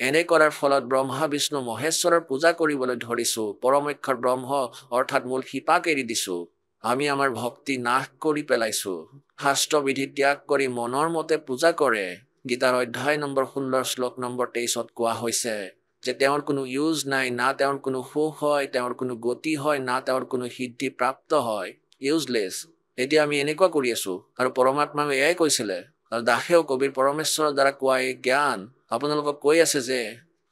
B: এনে কৰাৰ ফলত ব্ৰহ্মা বিষ্ণু মহেশ্বৰৰ পূজা কৰিবলৈ ধৰিছো পৰমক্ষৰ ব্ৰহ্ম অৰ্থাৎ মূল শিপাক এৰি দিছো আমি আমাৰ ভক্তি নাশ কৰি পেলাইছো শাস্ত্ৰ বিধি ত্যাগ কৰি মনৰ মতে পূজা কৰে গীতাৰ অধ্যায় নম্বৰ 16 শ্লোক নম্বৰ 23 কোৱা হৈছে যে তেওঁৰ কোনো ইউজ নাই না তেওঁৰ কোনো সুখ হয় তেওঁৰ কোনো গতি হয় না তেওঁৰ কোনো সিদ্ধি প্ৰাপ্ত হয় ইউজলেছ এতিয়া আমি এনেকুৱা কৰি আছো আৰু পৰমাত্মাৱে এয়াই কৈছিলে আৰু দাসেও কবিৰ পৰমেশ্বৰৰ দ্বাৰা কোৱা এই জ্ঞান আপোনালোকক কৈ আছে যে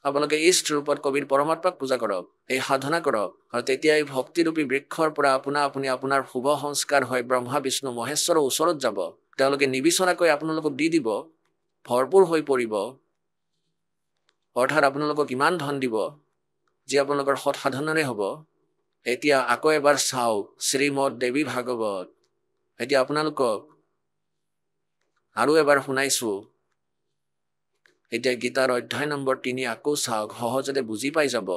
B: আপোনালোকে ইষ্ট ৰূপত কবিৰ পৰমাত্মাক পূজা কৰক এই সাধনা কৰক আৰু তেতিয়া এই ভক্তিৰূপী বৃক্ষৰ পৰা আপুনি আপোনাৰ শুভ সংস্কাৰ হৈ ব্ৰহ্মা বিষ্ণু মহেশ্বৰৰ ওচৰত যাব তেওঁলোকে নিবিচৰাকৈ আপোনালোকক দি দিব ভৰপূৰ হৈ পৰিব অৰ্থাৎ আপোনালোকক ইমান ধন দিব যি আপোনালোকৰ সৎ সাধনাৰে হ'ব এতিয়া আকৌ এবাৰ চাওক শ্ৰীমদ দেৱী ভাগৱত এতিয়া আপোনালোকক আৰু এবাৰ শুনাইছো এতিয়া গীতাৰ অধ্যায় নম্বৰ 3 আকৌ চাওক সহজতে বুজি পাই যাব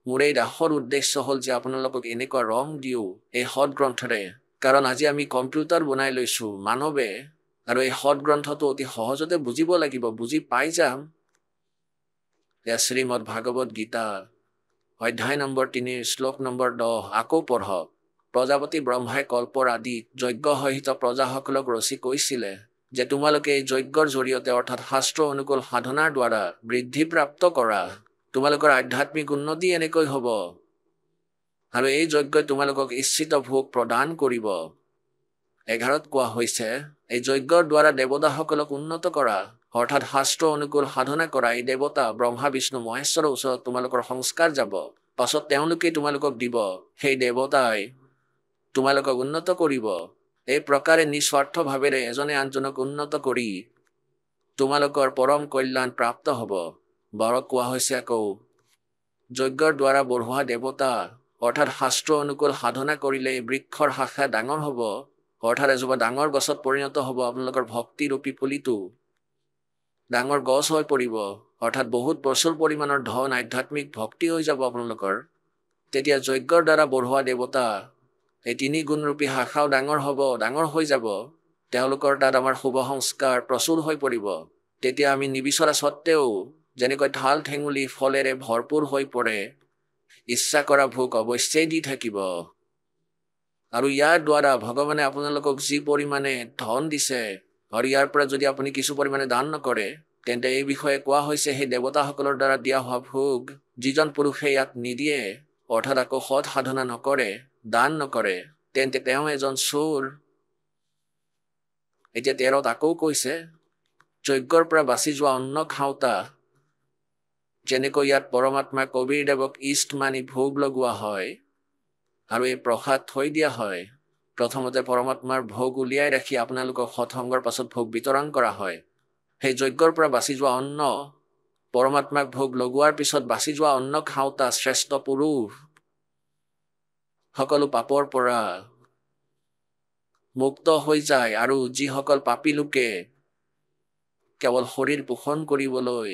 B: মোৰ এই দাসৰ উদ্দেশ্য হ'ল যে আপোনালোকক এনেকুৱা ৰং দিও এই সৎ গ্ৰন্থৰে কাৰণ আজি আমি কম্পিউটাৰ বনাই লৈছো মানৱে আৰু এই সৎ গ্ৰন্থটো অতি সহজতে বুজিব লাগিব বুজি পাই যাম এয়া শ্ৰীমদ ভাগৱত গীতা অধ্যায় নম্বৰ 3 শ্লোক নম্বৰ 10 আকৌ পঢ়ক প্ৰজাপতি ব্ৰহ্মাই কল্পৰ আদিত যজ্ঞ সহিত প্ৰজাসকলক ৰচি কৈছিলে যে তোমালোকে এই যজ্ঞৰ জৰিয়তে অৰ্থাৎ শাস্ত্ৰ অনুকূল সাধনাৰ দ্বাৰা বৃদ্ধি প্ৰাপ্ত কৰা তোমালোকৰ আধ্যাত্মিক উন্নতি এনেকৈ হ'ব আৰু এই যজ্ঞই তোমালোকক ইচ্ছিত ভোগ প্ৰদান কৰিব 11 কোৱা হৈছে এই যজ্ঞৰ দ্বাৰা দেৱতাসকলক উন্নত কৰা অৰ্থাৎ শাস্ত্ৰ অনুকূল সাধনা কৰা এই দেৱতা ব্ৰহ্মা বিষ্ণু মহেশ্বৰৰ ওচৰত তোমালোকৰ সংস্কাৰ যাব। পাছত তেওঁলোকে তোমালোকক দিব। সেই দেৱতাই তোমালোকক উন্নত কৰিব। এই প্ৰকাৰে নিস্বাৰ্থভাৱেৰে এজনে আনজনক উন্নত কৰি তোমালোকৰ পৰম কল্যাণ প্ৰাপ্ত হ'ব। বাৰক কোৱা হৈছে আকৌ যজ্ঞৰ দ্বাৰা বঢ়োৱা দেৱতা অৰ্থাৎ শাস্ত্ৰ অনুকূল সাধনা কৰিলে বৃক্ষৰ শাখা ডাঙৰ হ'ব, অৰ্থাৎ এজোপা ডাঙৰ গছত পৰিণত হ'ব। আপোনালোকৰ ভক্তিৰূপী পুলিটো ডাঙৰ গছ হৈ পৰিব, অৰ্থাৎ বহুত প্ৰচুৰ পৰিমাণৰ ধন আধ্যাত্মিক ভক্তি হৈ যাব আপোনালোকৰ। তেতিয়া যজ্ঞৰ দ্বাৰা বঢ়োৱা দেৱতা এই 3 গুণৰূপী শাখাও ডাঙৰ হ'ব, ডাঙৰ হৈ যাব। তেওঁলোকৰ তাত আমাৰ শুভ সংস্কাৰ প্ৰচুৰ হৈ পৰিব। তেতিয়া আমি নিবিচৰা স্বত্তেও যেনেকৈ ঠাল ঠেঙুলি ফলেৰে ভৰপূৰ হৈ পৰে, ইচ্ছা কৰা ভোগ অৱশ্যেই দি থাকিব। আৰু ইয়াৰ দ্বাৰা ভগৱানে আপোনালোকক যি পৰিমাণে ধন দিছে আৰু ইয়াৰ পৰা যদি আপুনি কিছু পৰিমাণে দান নকৰে, তেন্তে এই বিষয়ে কোৱা হৈছে সেই দেৱতাসকলৰ দ্বাৰা দিয়া হোৱা ভোগ যিজন পুৰুষে ইয়াক নিদিয়ে, অৰ্থাৎ আকৌ সৎ সাধনা নকৰে, দান নকৰে, তেন্তে তেওঁ এজন চোৰ। এতিয়া 13ত আকৌ কৈছে যজ্ঞৰ পৰা বাচি যোৱা অন্ন খাওঁতা, যেনেকৈ ইয়াত পৰমাত্মা কবিৰ দেৱক ইষ্ট মানি ভোগ লগোৱা হয় আৰু এই প্ৰসাদ থৈ দিয়া হয়। প্ৰথমতে পৰমাত্মাৰ ভোগ উলিয়াই ৰাখি আপোনালোকক সৎসংগৰ পাছত ভোগ বিতৰণ কৰা হয়। সেই যজ্ঞৰ পৰা বাচি যোৱা অন্ন পৰমাত্মাক ভোগ লগোৱাৰ পিছত বাচি যোৱা অন্ন খাওঁতা শ্ৰেষ্ঠ পুৰুষ সকলো পাপৰ পৰা মুক্ত হৈ যায়। আৰু যিসকল পাপী লোকে কেৱল শৰীৰ পোষণ কৰিবলৈ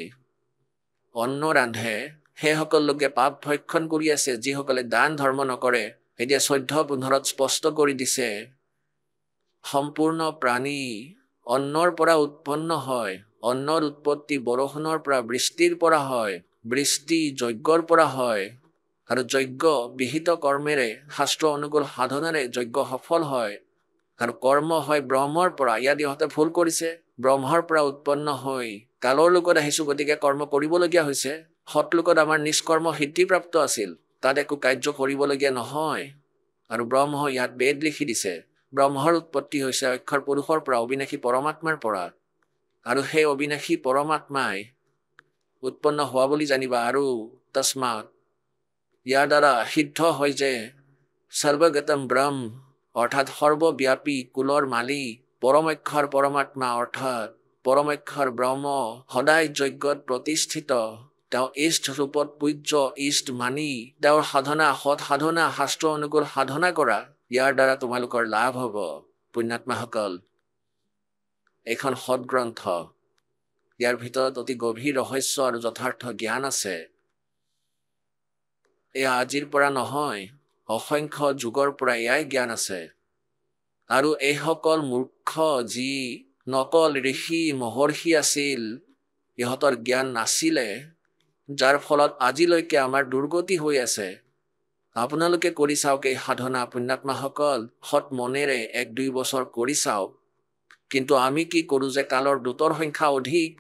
B: অন্ন ৰান্ধে, সেইসকল লোকে পাপ ভক্ষণ কৰি আছে। যিসকলে দান ধৰ্ম নকৰে, এতিয়া 14-15ত স্পষ্ট কৰি দিছে সম্পূৰ্ণ প্ৰাণী অন্নৰ পৰা উৎপন্ন হয়। অন্নৰ উৎপত্তি বৰষুণৰ পৰা, বৃষ্টিৰ পৰা হয়, বৃষ্টি যজ্ঞৰ পৰা হয়। আৰু যজ্ঞ বিহিত কৰ্মেৰে শাস্ত্ৰ অনুকূল সাধনাৰে যজ্ঞ সফল হয়। আৰু কৰ্ম হয় ব্ৰহ্মৰ পৰা। ইয়াত ইহঁতে ভুল কৰিছে, ব্ৰহ্মৰ পৰা উৎপন্ন হৈ কালৰ লোকত আহিছো, গতিকে কৰ্ম কৰিবলগীয়া হৈছে। সৎলোকত আমাৰ নিষ্কৰ্ম সিদ্ধিপ্ৰাপ্ত আছিল, তাত একো কাৰ্য কৰিবলগীয়া নহয়। আৰু ব্ৰহ্ম ইয়াত বেদ লিখি দিছে। ব্ৰহ্মৰ উৎপত্তি হৈছে অক্ষৰ পুৰুষৰ পৰা, অবিনাশী পৰমাত্মাৰ পৰা। আৰু সেই অবিনাশী পৰমাত্মাই উৎপন্ন হোৱা বুলি জানিবা। আৰু তস্মাৎ ইয়াৰ দ্বাৰা সিদ্ধ হয় যে সৰ্বগতম ব্ৰহ্ম অৰ্থাৎ সৰ্বব্যাপী কুলৰ মালিক পৰমক্ষৰ পৰমাত্মা অৰ্থাৎ পৰমক্ষৰ ব্ৰহ্ম সদায় যজ্ঞত প্ৰতিষ্ঠিত। তেওঁ ইষ্ট ৰূপত পূজ্য, ইষ্ট মানি তেওঁৰ সাধনা সৎ সাধনা শাস্ত্ৰ অনুকূল সাধনা কৰা, ইয়াৰ দ্বাৰা তোমালোকৰ লাভ হ'ব। পুণ্যাত্মাসকল, এইখন সৎগ্ৰন্থ, ইয়াৰ ভিতৰত অতি গভীৰ ৰহস্য আৰু যথাৰ্থ জ্ঞান আছে। এয়া আজিৰ পৰা নহয়, অসংখ্য যুগৰ পৰা এয়াই জ্ঞান আছে। আৰু এইসকল মূৰ্খ যি নকল ঋষি মহৰ্ষি আছিল, ইহঁতৰ জ্ঞান নাছিলে, যাৰ ফলত আজিলৈকে আমাৰ দুৰ্গতি হৈ আছে। আপোনালোকে কৰি চাওক এই সাধনা পুণ্যাত্মাসকল, সৎ মনেৰে 1-2 বছৰ কৰি চাওক। কিন্তু আমি কি কৰোঁ যে কালৰ দূতৰ সংখ্যা অধিক।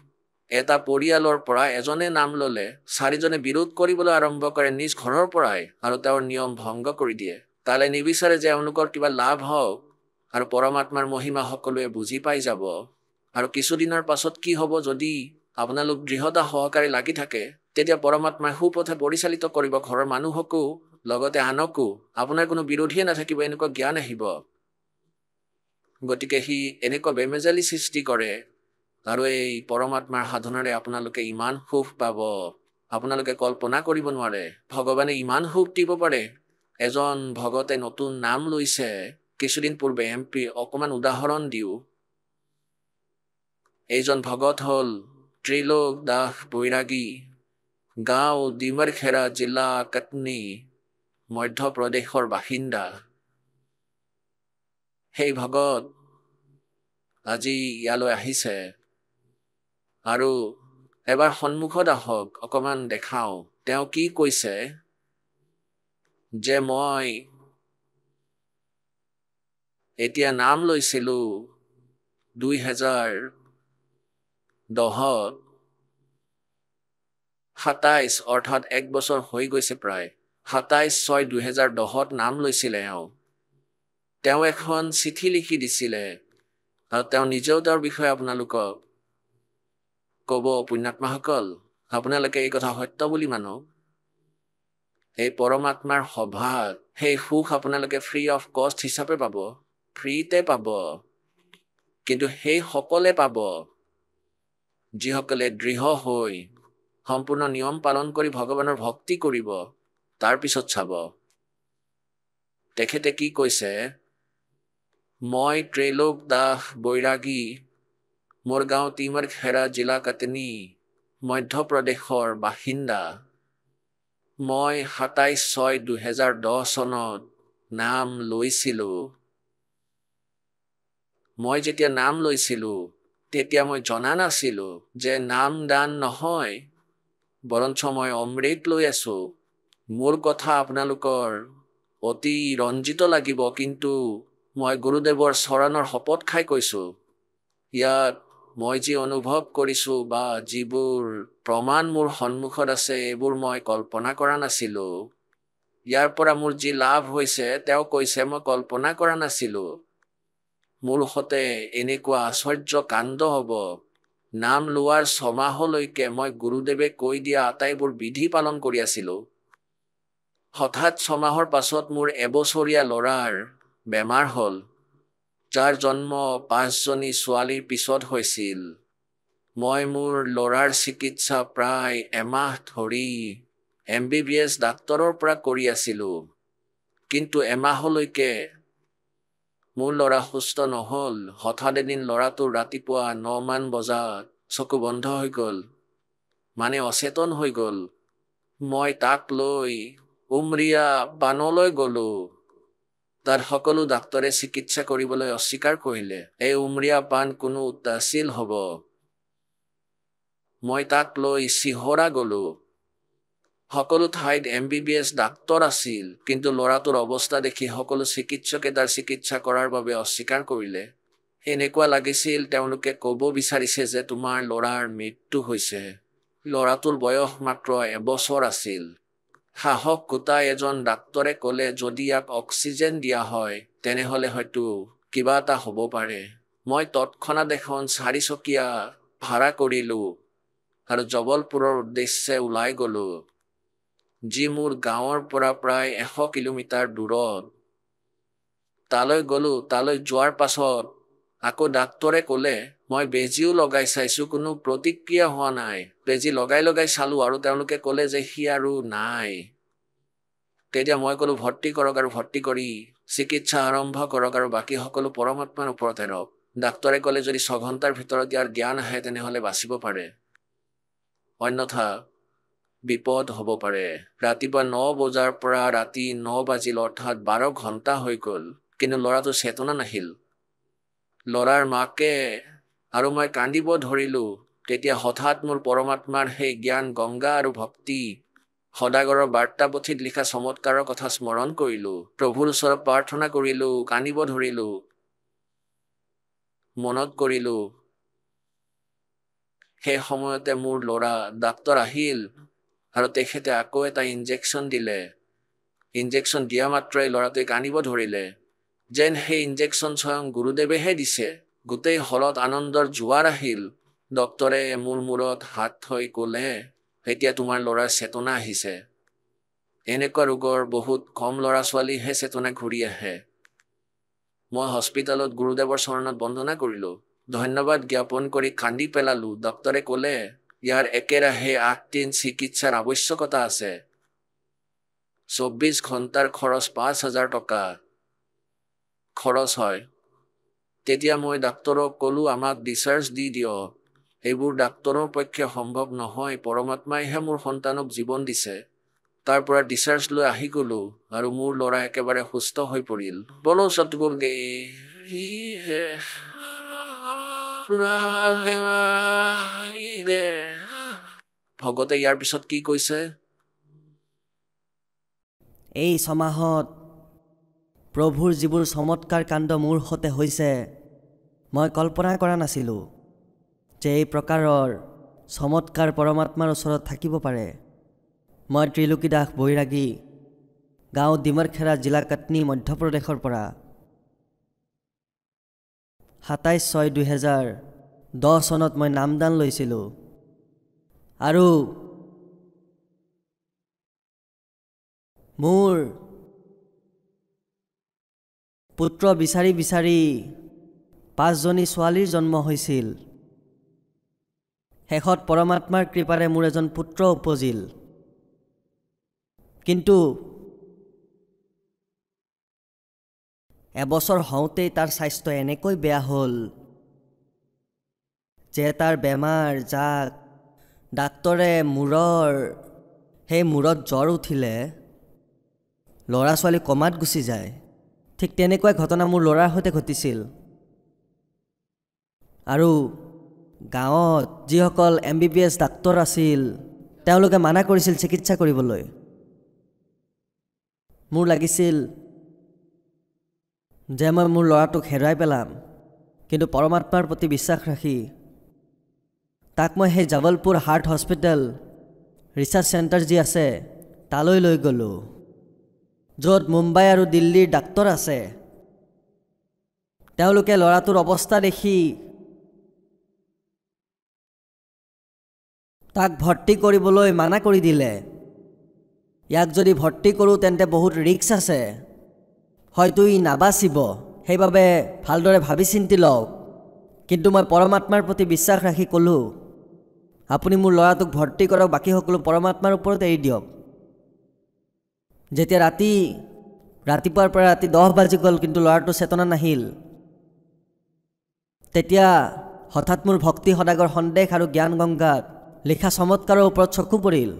B: এটা পৰিয়ালৰ পৰা এজনে নাম ল'লে 4জনে বিৰোধ কৰিবলৈ আৰম্ভ কৰে নিজ ঘৰৰ পৰাই, আৰু তেওঁৰ নিয়ম ভংগ কৰি দিয়ে। তালে নিবিচাৰে যে এওঁলোকৰ কিবা লাভ হওক। আৰু পৰমাত্মাৰ মহিমা সকলোৱে বুজি পাই যাব। আৰু কিছুদিনৰ পাছত কি হ'ব, যদি আপোনালোক দৃঢ়তা সহকাৰে লাগি থাকে, তেতিয়া পৰমাত্মাই সুপথে পৰিচালিত কৰিব ঘৰৰ মানুহকো, লগতে আনকো। আপোনাৰ কোনো বিৰোধীয়ে নাথাকিব, এনেকুৱা জ্ঞান আহিব। গতিকে সি এনেকুৱা বেমেজালি সৃষ্টি কৰে। আৰু এই পৰমাত্মাৰ সাধনাৰে আপোনালোকে ইমান সুখ পাব, আপোনালোকে কল্পনা কৰিব নোৱাৰে। ভগৱানে ইমান সুখ দিব পাৰে। এজন ভগতে নতুন নাম লৈছে কিছুদিন পূৰ্বে, MP অকণমান উদাহৰণ দিওঁ। এইজন ভগত হ'ল ত্ৰিলোক দাস বৈৰাগী, গাঁও ডিমৰখেৰা, জিলা কটনি, মধ্যপ্ৰদেশৰ বাসিন্দা। সেই ভগত আজি ইয়ালৈ আহিছে। আৰু এবাৰ সন্মুখত আহক, অকণমান দেখাওঁ তেওঁ কি কৈছে। যে মই এতিয়া নাম লৈছিলোঁ 2010, 27 অৰ্থাৎ 1 বছৰ হৈ গৈছে প্ৰায়। 27/6/2010 নাম লৈছিলে তেওঁ এখন চিঠি লিখি দিছিলে। আৰু তেওঁ নিজেও তেওঁৰ বিষয়ে আপোনালোকক ক'ব, পুণ্যাত্মাসকল, আপোনালোকে এই কথা সত্য বুলি মানক। এই পৰমাত্মাৰ সভাত সেই সুখ আপোনালোকে ফ্ৰী অফ কষ্ট হিচাপে পাব, ফ্ৰীতে পাব। কিন্তু সেই সকলে পাব যিসকলে দৃঢ় হৈ সম্পূৰ্ণ নিয়ম পালন কৰি ভগৱানৰ ভক্তি কৰিব। তাৰপিছত চাব তেখেতে কি কৈছে, মই ত্ৰৈলোক দাস বৈৰাগী, মোৰ গাঁও তিমৰখেৰা জিলা কাটনি, মধ্যপ্ৰদেশৰ বাসিন্দা। মই 27/6/2010 চনত নাম লৈছিলোঁ। মই যেতিয়া নাম লৈছিলোঁ তেতিয়া মই জনা নাছিলোঁ যে নাম দান নহয়, বৰঞ্চ মই অমৃত লৈ আছোঁ। মোৰ কথা আপোনালোকৰ অতি ৰঞ্জিত লাগিব, কিন্তু মই গুৰুদেৱৰ চৰণৰ শপত খাই কৈছোঁ। ইয়াত মই যি অনুভৱ কৰিছোঁ বা যিবোৰ প্ৰমাণ মোৰ সন্মুখত আছে, এইবোৰ মই কল্পনা কৰা নাছিলোঁ। ইয়াৰ পৰা মোৰ যি লাভ হৈছে তেওঁ কৈছে মই কল্পনা কৰা নাছিলোঁ। মোৰ সতে এনেকুৱা আশ্চৰ্য কাণ্ড হ'ব। নাম লোৱাৰ 6 মাহলৈকে মই গুৰুদেৱে কৈ দিয়া আটাইবোৰ বিধি পালন কৰি আছিলোঁ। হঠাৎ 6 মাহৰ পাছত মোৰ এবছৰীয়া ল'ৰাৰ বেমাৰ হ'ল, যাৰ জন্ম 5জনী ছোৱালীৰ পিছত হৈছিল। মই মোৰ ল'ৰাৰ চিকিৎসা প্ৰায় এমাহ ধৰি MBBS ডাক্তৰৰ পৰা কৰি আছিলোঁ, কিন্তু এমাহলৈকে মোৰ ল'ৰা সুস্থ নহ'ল। হঠাৎ এদিন ল'ৰাটোৰ ৰাতিপুৱা 9 মান বজাত চকু বন্ধ হৈ গ'ল, মানে অচেতন হৈ গ'ল। মই তাক লৈ উমৰিয়া বানলৈ গ'লোঁ। তাত সকলো ডাক্তৰে চিকিৎসা কৰিবলৈ অস্বীকাৰ কৰিলে। এই উমৰিয়া বান কোনো উদাসীন হ'ব। মই তাক লৈ চিহৰা গ'লোঁ। সকলো ঠাইত MBBS ডাক্তৰ আছিল, কিন্তু ল'ৰাটোৰ অৱস্থা দেখি সকলো চিকিৎসকে তাৰ চিকিৎসা কৰাৰ বাবে অস্বীকাৰ কৰিলে। এনেকুৱা লাগিছিল তেওঁলোকে ক'ব বিচাৰিছে যে তোমাৰ ল'ৰাৰ মৃত্যু হৈছে। ল'ৰাটোৰ বয়স মাত্ৰ 1 বছৰ আছিল। সাহস গোটাই এজন ডাক্তৰে ক'লে যদি ইয়াক অক্সিজেন দিয়া হয় তেনেহ'লে হয়তো কিবা এটা হ'ব পাৰে। মই তৎক্ষণাত এখন 4-চকীয়া ভাড়া কৰিলোঁ আৰু জবলপুৰৰ উদ্দেশ্যে ওলাই গ'লোঁ, যি মোৰ গাঁৱৰ পৰা প্ৰায় 100 কিলোমিটাৰ দূৰত। তালৈ গ'লোঁ। তালৈ যোৱাৰ পাছত আকৌ ডাক্তৰে ক'লে, মই বেজীও লগাই চাইছোঁ, কোনো প্ৰতিক্ৰিয়া হোৱা নাই। বেজী লগাই চালোঁ আৰু তেওঁলোকে ক'লে যে সি আৰু নাই। তেতিয়া মই ক'লোঁ ভৰ্তি কৰক আৰু ভৰ্তি কৰি চিকিৎসা আৰম্ভ কৰক আৰু বাকী সকলো পৰমাত্মাৰ ওপৰত এৰক। ডাক্তৰে ক'লে যদি 6 ঘণ্টাৰ ভিতৰত ইয়াৰ জ্ঞান আহে তেনেহ'লে বাচিব পাৰে, অন্যথা বিপদ হ'ব পাৰে। ৰাতিপুৱা 9 বজাৰ পৰা ৰাতি 9 বাজিল, অৰ্থাৎ 12 ঘণ্টা হৈ গ'ল, কিন্তু ল'ৰাটো চেতনা নাহিল। ল'ৰাৰ মাকে আৰু মই কান্দিব ধৰিলোঁ। তেতিয়া হঠাৎ মোৰ পৰমাত্মাৰ সেই জ্ঞান গংগা আৰু ভক্তি সদাগৰৰ বাৰ্তাপুথিত লিখা চমৎকাৰৰ কথা স্মৰণ কৰিলোঁ। প্ৰভুৰ ওচৰত প্ৰাৰ্থনা কৰিলোঁ, কান্দিব ধৰিলোঁ। মনত কৰিলোঁ সেই সময়তে মোৰ ল'ৰা ডাক্তৰ আহিল আৰু তেখেতে আকৌ এটা ইনজেকশ্যন দিলে। ইনজেকশ্যন দিয়া মাত্ৰই ল'ৰাটোৱে কান্দিব ধৰিলে, যেন সেই ইনজেকশ্যন স্বয়ং গুৰুদেৱেহে দিছে। গোটেই হলত আনন্দৰ জোৱাৰ আহিল। ডক্তৰে মোৰ মূৰত হাত থৈ ক'লে, এতিয়া তোমাৰ ল'ৰাৰ চেতনা আহিছে। এনেকুৱা ৰোগৰ বহুত কম ল'ৰা-ছোৱালীহে চেতনা ঘূৰি আহে। মই হস্পিটেলত গুৰুদেৱৰ চৰণত বন্দনা কৰিলোঁ, ধন্যবাদ জ্ঞাপন কৰি কান্দি পেলালোঁ। ডক্তৰে ক'লে, ইয়াৰ একেৰাহে 8 দিন চিকিৎসাৰ আৱশ্যকতা আছে। 24 ঘণ্টাৰ খৰচ 5,000 টকা খৰচ হয়। তেতিয়া মই ডাক্তৰক ক'লোঁ আমাক ডিচাৰ্জ দি দিয়ক। এইবোৰ ডাক্তৰৰ পক্ষে সম্ভৱ নহয়, পৰমাত্মাইহে মোৰ সন্তানক জীৱন দিছে। তাৰ পৰা ডিচাৰ্জ লৈ আহি গ'লোঁ আৰু মোৰ ল'ৰা একেবাৰে সুস্থ হৈ পৰিল। বলো সতগুৰুকে ভগতে ইয়াৰ পিছত কি কৈছে?
C: এই 6 মাহত প্ৰভুৰ যিবোৰ চমৎকাৰ কাণ্ড মোৰ সতে হৈছে, মই কল্পনা কৰা নাছিলোঁ যে এই প্ৰকাৰৰ চমৎকাৰ পৰমাত্মাৰ ওচৰত থাকিব পাৰে। মই ত্ৰিলোকী দাস বৈৰাগী, গাঁও ডিমৰখেৰা জিলা কাটনি, মধ্যপ্ৰদেশৰ পৰা। 27/6/2010 চনত মই নামদান লৈছিলোঁ। আৰু মোৰ পুত্ৰ বিচাৰি বিচাৰি 5জনী ছোৱালীৰ জন্ম হৈছিল। শেষত পৰমাত্মাৰ কৃপাৰে মোৰ এজন পুত্ৰ উপজিল। কিন্তু এবছৰ হওঁতেই তাৰ স্বাস্থ্য এনেকৈ বেয়া হ'ল যে তাৰ বেমাৰ যাক ডাক্তৰে মূৰত জ্বৰ উঠিলে ল'ৰা ছোৱালী কমাত গুচি যায়। ঠিক তেনেকুৱা ঘটনা মোৰ ল'ৰাৰ সৈতে ঘটিছিল। আৰু গাঁৱত যিসকল MBBS ডাক্তৰ আছিল তেওঁলোকে মানা কৰিছিল চিকিৎসা কৰিবলৈ। মোৰ লাগিছিল যে মই মোৰ ল'ৰাটোক হেৰুৱাই পেলাম, কিন্তু পৰমাত্মাৰ প্ৰতি বিশ্বাস ৰাখি তাক মই সেই Jabalpur heart hospital research centre যি আছে তালৈ লৈ গ'লোঁ, য'ত মুম্বাই আৰু দিল্লীৰ ডাক্তৰ আছে। তেওঁলোকে ল'ৰাটোৰ অৱস্থা দেখি তাক ভৰ্তি কৰিবলৈ মানা কৰি দিলে। ইয়াক যদি ভৰ্তি কৰোঁ তেন্তে বহুত ৰিস্ক আছে, হয়তো ই নাবাচিব, সেইবাবে ভালদৰে ভাবি চিন্তি লওক। কিন্তু মই পৰমাত্মাৰ প্ৰতি বিশ্বাস ৰাখি ক'লোঁ, আপুনি মোৰ ল'ৰাটোক ভৰ্তি কৰক, বাকী সকলো পৰমাত্মাৰ ওপৰত এৰি দিয়ক। যেতিয়া ৰাতিপুৱাৰ পৰা ৰাতি 10 বাজি গ'ল কিন্তু ল'ৰাটোৰ চেতনা নাহিল, তেতিয়া হঠাৎ মোৰ ভক্তি সদাগৰ সন্দেশ আৰু জ্ঞান গংগাত লিখা চমৎকাৰৰ ওপৰত চকু পৰিল।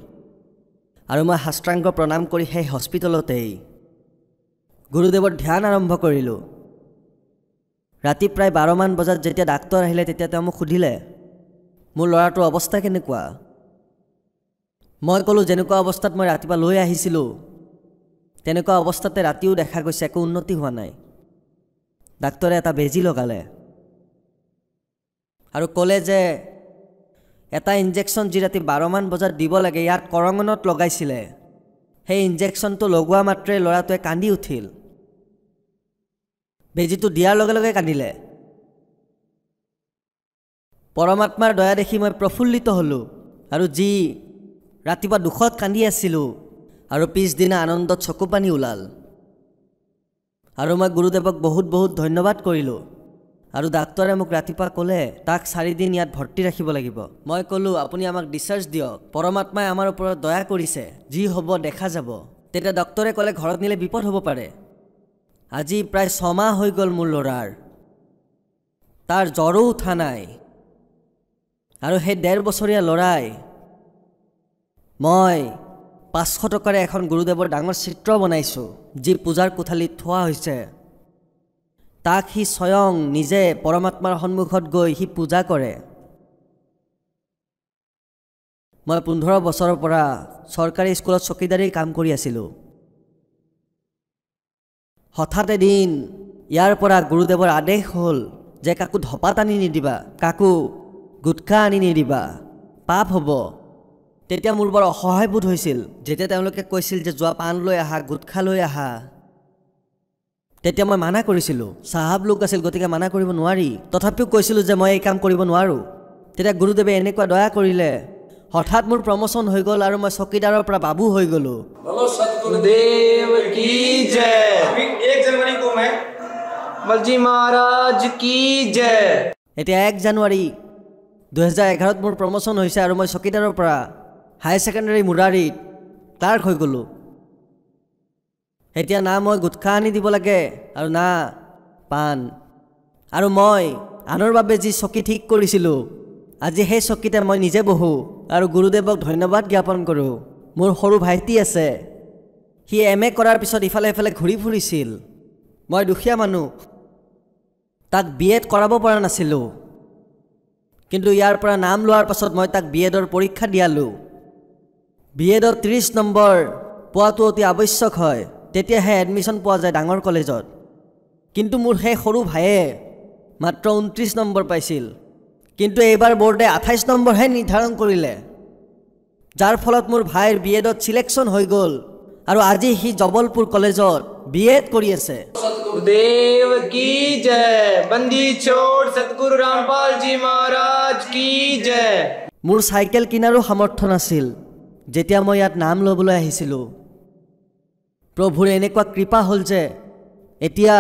C: আৰু মই সাষ্টাংগ প্ৰণাম কৰি সেই হস্পিটেলতেই গুৰুদেৱৰ ধ্যান আৰম্ভ কৰিলোঁ। ৰাতি প্ৰায় 12মান বজাত যেতিয়া ডাক্তৰ আহিলে তেতিয়া তেওঁ মোক সুধিলে মোৰ ল'ৰাটোৰ অৱস্থা কেনেকুৱা। মই ক'লোঁ যেনেকুৱা অৱস্থাত মই ৰাতিপুৱা লৈ আহিছিলোঁ তেনেকুৱা অৱস্থাতে ৰাতিও দেখা গৈছে, একো উন্নতি হোৱা নাই। ডাক্তৰে এটা বেজী লগালে আৰু ক'লে যে এটা ইনজেকশ্যন যি ৰাতি 12মান বজাত দিব লাগে ইয়াত কৰঙণত লগাইছিলে। সেই ইনজেকশ্যনটো লগোৱা মাত্ৰই ল'ৰাটোৱে কান্দি উঠিল। বেজীটো দিয়াৰ লগে লগে কান্দিলে। পৰমাত্মাৰ দয়া দেখি মই প্ৰফুল্লিত হ'লোঁ আৰু যি ৰাতিপুৱা দুখত কান্দি আছিলোঁ আৰু পিছদিনা আনন্দত চকু পানী ওলাল। আৰু মই গুৰুদেৱক বহুত বহুত ধন্যবাদ কৰিলোঁ। আৰু ডাক্তৰে মোক ৰাতিপুৱা ক'লে তাক 4 দিন ইয়াত ভৰ্তি ৰাখিব লাগিব। মই ক'লোঁ আপুনি আমাক ডিচাৰ্জ দিয়ক, পৰমাত্মাই আমাৰ ওপৰত দয়া কৰিছে, যি হ'ব দেখা যাব। তেতিয়া ডক্তৰে ক'লে ঘৰত নিলে বিপদ হ'ব পাৰে। আজি প্ৰায় 6 মাহ হৈ গ'ল মোৰ ল'ৰাৰ, তাৰ জ্বৰো উঠা নাই। আৰু সেই 1.5 বছৰীয়া ল'ৰাই মই 500 টকাৰে এখন গুৰুদেৱৰ ডাঙৰ চিত্ৰ বনাইছোঁ যি পূজাৰ কোঠালিত থোৱা হৈছে। তাক সি স্বয়ং নিজে পৰমাত্মাৰ সন্মুখত গৈ সি পূজা কৰে। মই 15 বছৰৰ পৰা চৰকাৰী স্কুলত চকীদাৰীৰ কাম কৰি আছিলোঁ। হঠাৎ এদিন ইয়াৰ পৰা গুৰুদেৱৰ আদেশ হ'ল যে কাকো ধপাত আনি নিদিবা, কাকো গুটখা আনি নিদিবা, পাপ হ'ব। তেতিয়া মোৰ বৰ অসহায় বোধ হৈছিল। যেতিয়া তেওঁলোকে কৈছিল যে যোৱা পাণ লৈ আহা, গুটখা লৈ আহা, তেতিয়া মই মানা কৰিছিলোঁ। চাহাব লোক আছিল, গতিকে মানা কৰিব নোৱাৰি। তথাপিও কৈছিলোঁ যে মই এই কাম কৰিব নোৱাৰোঁ। তেতিয়া গুৰুদেৱে এনেকুৱা দয়া কৰিলে, হঠাৎ মোৰ প্ৰমোচন হৈ গ'ল আৰু মই চকীদাৰৰ পৰা বাবু হৈ গ'লোঁ।
D: गुरुदेव की जय। 1 जनवरी को मैं बलजी महाराज की जय।
C: এতিয়া 1 জানুৱাৰী 2011ত মোৰ প্ৰমোচন হৈছে আৰু মই চকীদাৰৰ পৰা হায়াৰ ছেকেণ্ডেৰী মুৰাৰীত ক্লাৰ্ক হৈ গ'লোঁ। এতিয়া না মই গুটখা আনি দিব লাগে আৰু না পাণ। আৰু মই আনৰ বাবে যি চকী ঠিক কৰিছিলোঁ আজি সেই চকীতে মই নিজে বহোঁ আৰু গুৰুদেৱক ধন্যবাদ জ্ঞাপন কৰোঁ। মোৰ সৰু ভাইটি আছে, সি MA কৰাৰ পিছত ইফালে ইফালে ঘূৰি ফুৰিছিল। মই দুখীয়া মানুহ, তাক BEd কৰাব পৰা নাছিলোঁ। কিন্তু ইয়াৰ পৰা নাম লোৱাৰ পাছত মই তাক BEdৰ পৰীক্ষা দিয়ালোঁ। BEdত 30 নম্বৰ পোৱাটো অতি আৱশ্যক হয়, তেতিয়াহে এডমিশ্যন পোৱা যায় ডাঙৰ কলেজত। কিন্তু মোৰ সেই সৰু ভাইয়ে মাত্ৰ 29 নম্বৰ পাইছিল। কিন্তু এইবাৰ বৰ্ডে 28 নম্বৰহে নিৰ্ধাৰণ কৰিলে, যাৰ ফলত মোৰ ভাইৰ BEdত চিলেকশ্যন হৈ গ'ল আৰু আজি সি জবলপুৰ কলেজত BEd কৰি আছে।
D: गुरुदेव की जय। बंदी छोड़ सतगुरु रामपाल जी महाराज की जय।
C: মোৰ চাইকেল কিনাৰো সামৰ্থ্য নাছিল যেতিয়া মই ইয়াত নাম ল'বলৈ আহিছিলোঁ। প্ৰভুৰ এনেকুৱা কৃপা হ'ল যে এতিয়া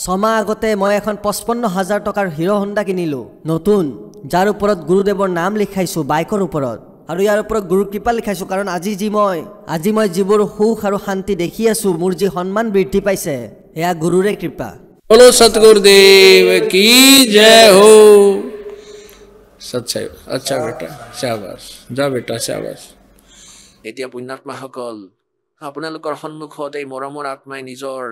C: 6 মাহ আগতে মই এখন 55,000 টকাৰ হিৰো হণ্ডা কিনিলোঁ, নতুন, যাৰ ওপৰত গুৰুদেৱৰ নাম লিখাইছোঁ বাইকৰ ওপৰত, আৰু ইয়াৰ ওপৰত গুৰুৰ কৃপা লিখাইছোঁ। কাৰণ আজি মই যিবোৰ সুখ আৰু শান্তি দেখি আছোঁ, মোৰ যি সন্মান বৃদ্ধি পাইছে, এয়া গুৰুৰে কৃপা।
B: बोलो सतगुरुदेव की जय हो। सच्चाई। अच्छा बेटा, शाबाश, जा बेटा, शाबाश। এতিয়া পুণ্যাত্মাসকল, আপোনালোকৰ সন্মুখত এই মৰমৰ আত্মাই নিজৰ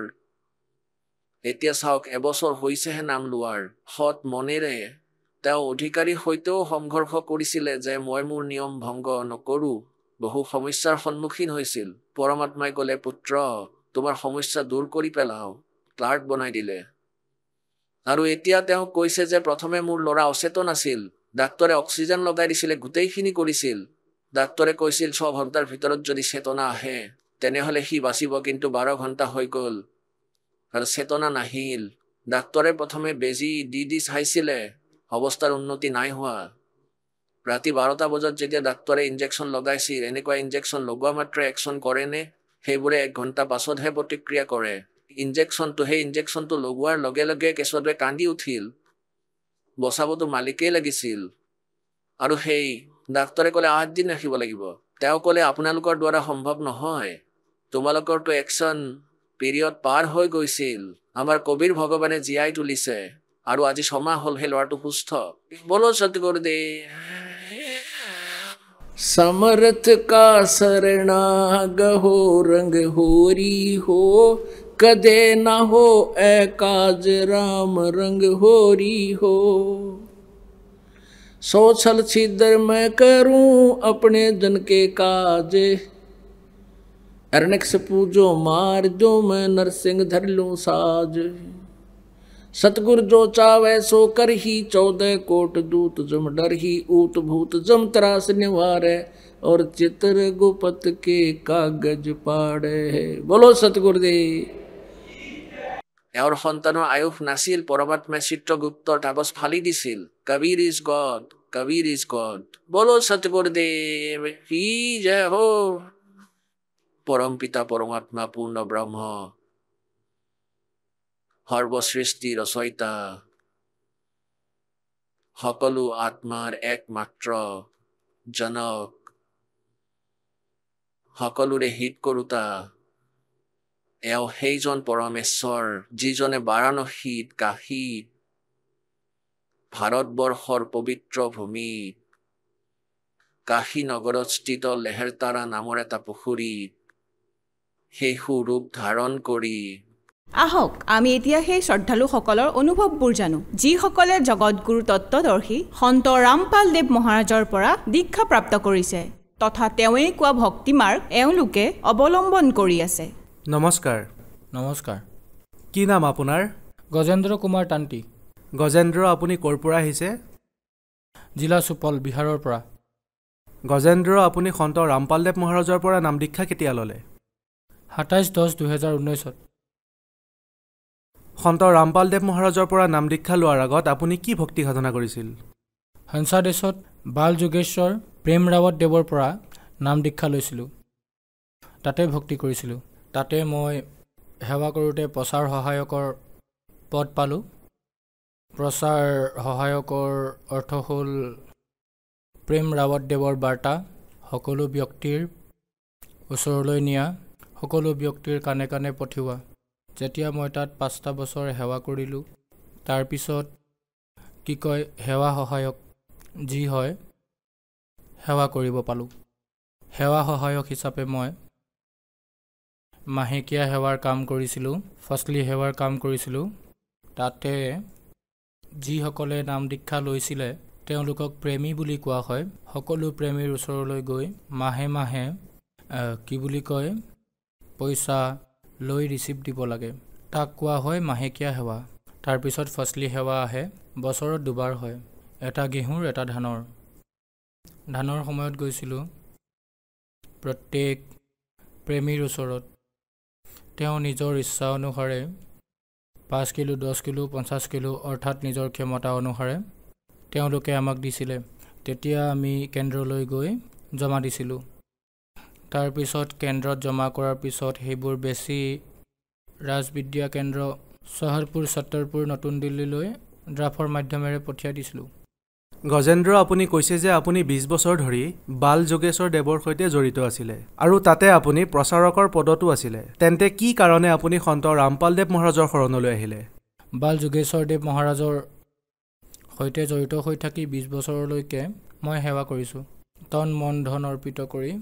B: এতিয়া চাওক এবছৰ হৈছেহে নাম লোৱাৰ সৎ মনেৰে তেওঁ অধিকাৰীৰ সৈতেও সংঘৰ্ষ কৰিছিলে যে মই মোৰ নিয়ম ভংগ নকৰোঁ। বহু সমস্যাৰ সন্মুখীন হৈছিল। পৰমাত্মাই ক'লে, পুত্ৰ তোমাৰ সমস্যা দূৰ কৰি পেলাও, ক্লাৰ্ক বনাই দিলে। আৰু এতিয়া তেওঁ কৈছে যে প্ৰথমে মোৰ ল'ৰা অচেতন আছিল, ডাক্তৰে অক্সিজেন লগাই দিছিলে, গোটেইখিনি কৰিছিল। ডাক্তৰে কৈছিল 6 ঘণ্টাৰ ভিতৰত যদি চেতনা আহে তেনেহ'লে সি বাচিব, কিন্তু 12 ঘণ্টা হৈ গ'ল আৰু চেতনা নাহিল। ডাক্তৰে প্ৰথমে বেজী দি চাইছিলে, অৱস্থাৰ উন্নতি নাই হোৱা। ৰাতি 12টা বজাত যেতিয়া ডাক্তৰে ইনজেকশ্যন লগাইছিল, এনেকুৱা ইনজেকশ্যন লগোৱা মাত্ৰ একশ্যন কৰেনে? সেইবোৰে 1 ঘণ্টা পাছতহে প্ৰতিক্ৰিয়া কৰে। সেই ইনজেকশ্যনটো লগোৱাৰ লগে লগে কেঁচুৱাটোৱে কান্দি উঠিল, বচাবতো মালিকেই লাগিছিল। আৰু সেই ডাক্তৰে ক'লে 8 দিন ৰাখিব লাগিব। তেওঁ ক'লে আপোনালোকৰ দ্বাৰা সম্ভৱ নহয়, তোমালোকৰতো একশ্যন পিৰিয়ড পাৰ হৈ গৈছিল। আমাৰ কবিৰ ভগৱানে জীয়াই তুলিছে আৰু আজি 6 মাহ হ'ল সেই ল'ৰাটো সুস্থ। বলো সতগুৰুদেৱ। समर्थ का शरणागहो रंग होरी हो, कदे न हो ए काज राम रंग होरी हो। सोचल छिद्र मैं करूं अपने जन के काज, अरनक्स पूजो मार जो मैं नरसिंह धर लूं साज। सतगुर जो चावे सो कर ही 14 कोट दूत जम डर ही ऊत भूत जम त्रास निवारे, और चित्र गुपत के कागज पाड़े। बोलो सतगुरुदेव। এওঁৰ সন্তানৰ আয়ুস নাছিল, পৰমাত্মাই চিত্ৰগুপ্তৰ কাগজ ফালি দিছিল। কবিৰ ইজ গড, কবিৰ ইজ গড। বলো সতগুৰুদেৱ কি জয় হো। পৰম পিতা পৰমাত্মা পূৰ্ণ ব্ৰহ্ম, সৰ্বসৃষ্টি ৰচয়িতা, সকলো আত্মাৰ একমাত্ৰ জনক, সকলোৰে হিত কৰোতা, এওঁ সেইজন পৰমেশ্বৰ যিজনে বাৰাণসীত, কাশীত, ভাৰতবৰ্ষৰ পবিত্ৰ ভূমিত, কাশী নগৰত স্থিত লেহেৰতাৰা নামৰ এটা পুখুৰীত সেই সুৰূপ ধাৰণ কৰি
E: আহক আমি এতিয়া সেই শ্ৰদ্ধালুসকলৰ অনুভৱবোৰ জানো, যিসকলে জগতগুৰু তত্ত্বদৰ্শী সন্ত ৰামপাল দেৱ মহাৰাজৰ পৰা দীক্ষা প্ৰাপ্ত কৰিছে তথা তেওঁৱে কোৱা ভক্তি মাৰ্গ এওঁলোকে অৱলম্বন কৰি আছে।
F: নমস্কাৰ।
G: নমস্কাৰ।
F: কি নাম আপোনাৰ?
G: গজেন্দ্ৰ কুমাৰ তান্তি।
F: গজেন্দ্ৰ, আপুনি ক'ৰ পৰা আহিছে?
G: জিলা সুপল, বিহাৰৰ পৰা।
F: গজেন্দ্ৰ, আপুনি সন্ত ৰামপালদেৱ মহাৰাজৰ পৰা নাম দীক্ষা কেতিয়া ল'লে?
G: 27/10/2019।
F: সন্ত ৰামপালদেৱ মহাৰাজৰ পৰা নাম দীক্ষা লোৱাৰ আগত আপুনি কি ভক্তি সাধনা কৰিছিল?
G: হংসাদেশত বাল যোগেশ্বৰ প্ৰেম ৰাৱত দেৱৰ পৰা নাম দীক্ষা লৈছিলোঁ, তাতে ভক্তি কৰিছিলোঁ। তাতে মই সেৱা কৰোঁতে প্ৰচাৰ সহায়কৰ পদ পালোঁ। প্ৰচাৰ সহায়কৰ অৰ্থ হ'ল প্ৰেম ৰাৱত দেৱৰ বাৰ্তা সকলো ব্যক্তিৰ ওচৰলৈ নিয়া, সকলো ব্যক্তিৰ কাণে কাণে পঠিওৱা। যেতিয়া মই তাত 5টা বছৰ সেৱা কৰিলোঁ, তাৰপিছত সেৱা সহায়ক যি হয় সেৱা কৰিব পালোঁ। সেৱা সহায়ক হিচাপে মই মাহেকীয়া সেৱাৰ কাম কৰিছিলোঁ, ফচলি সেৱাৰ কাম কৰিছিলোঁ। তাতে যিসকলে নাম দীক্ষা লৈছিলে তেওঁলোকক প্ৰেমী বুলি কোৱা হয়। সকলো প্ৰেমীৰ ওচৰলৈ গৈ মাহে মাহে পইচা লৈ ৰিচিপ্ট দিব লাগে, তাক কোৱা হয় মাহেকীয়া সেৱা। তাৰপিছত ফচলি সেৱা আহে, বছৰত 2বাৰ হয়, এটা ঘেঁহুৰ এটা ধানৰ। ধানৰ সময়ত গৈছিলোঁ প্ৰত্যেক প্ৰেমীৰ ওচৰত, তেওঁ নিজৰ ইচ্ছা অনুসাৰে 5 কিলো, 10 কিলো, 50 কিলো অৰ্থাৎ নিজৰ ক্ষমতা অনুসাৰে তেওঁলোকে আমাক দিছিলে। তেতিয়া আমি কেন্দ্ৰলৈ গৈ জমা দিছিলোঁ। তাৰপিছত কেন্দ্ৰত জমা কৰাৰ পিছত সেইবোৰ বেছি ৰাজবিদ্যা কেন্দ্ৰ চহৰপুৰ ছত্তৰপুৰ নতুন দিল্লীলৈ ড্ৰাফৰ মাধ্যমেৰে পঠিয়াই দিছিলোঁ।
F: গজেন্দ্ৰ, আপুনি কৈছে যে আপুনি 20 বছৰ ধৰি বাল যোগেশ্বৰ দেৱৰ সৈতে জড়িত আছিলে আৰু তাতে আপুনি প্ৰচাৰকৰ পদতো আছিলে। তেন্তে কি কাৰণে আপুনি সন্ত ৰামপাল দেৱ মহাৰাজৰ শৰণলৈ আহিলে?
G: বাল যোগেশ্বৰ দেৱ মহাৰাজৰ সৈতে জড়িত হৈ থাকি 20 বছৰলৈকে মই সেৱা কৰিছোঁ, তন মন ধন অৰ্পিত কৰি।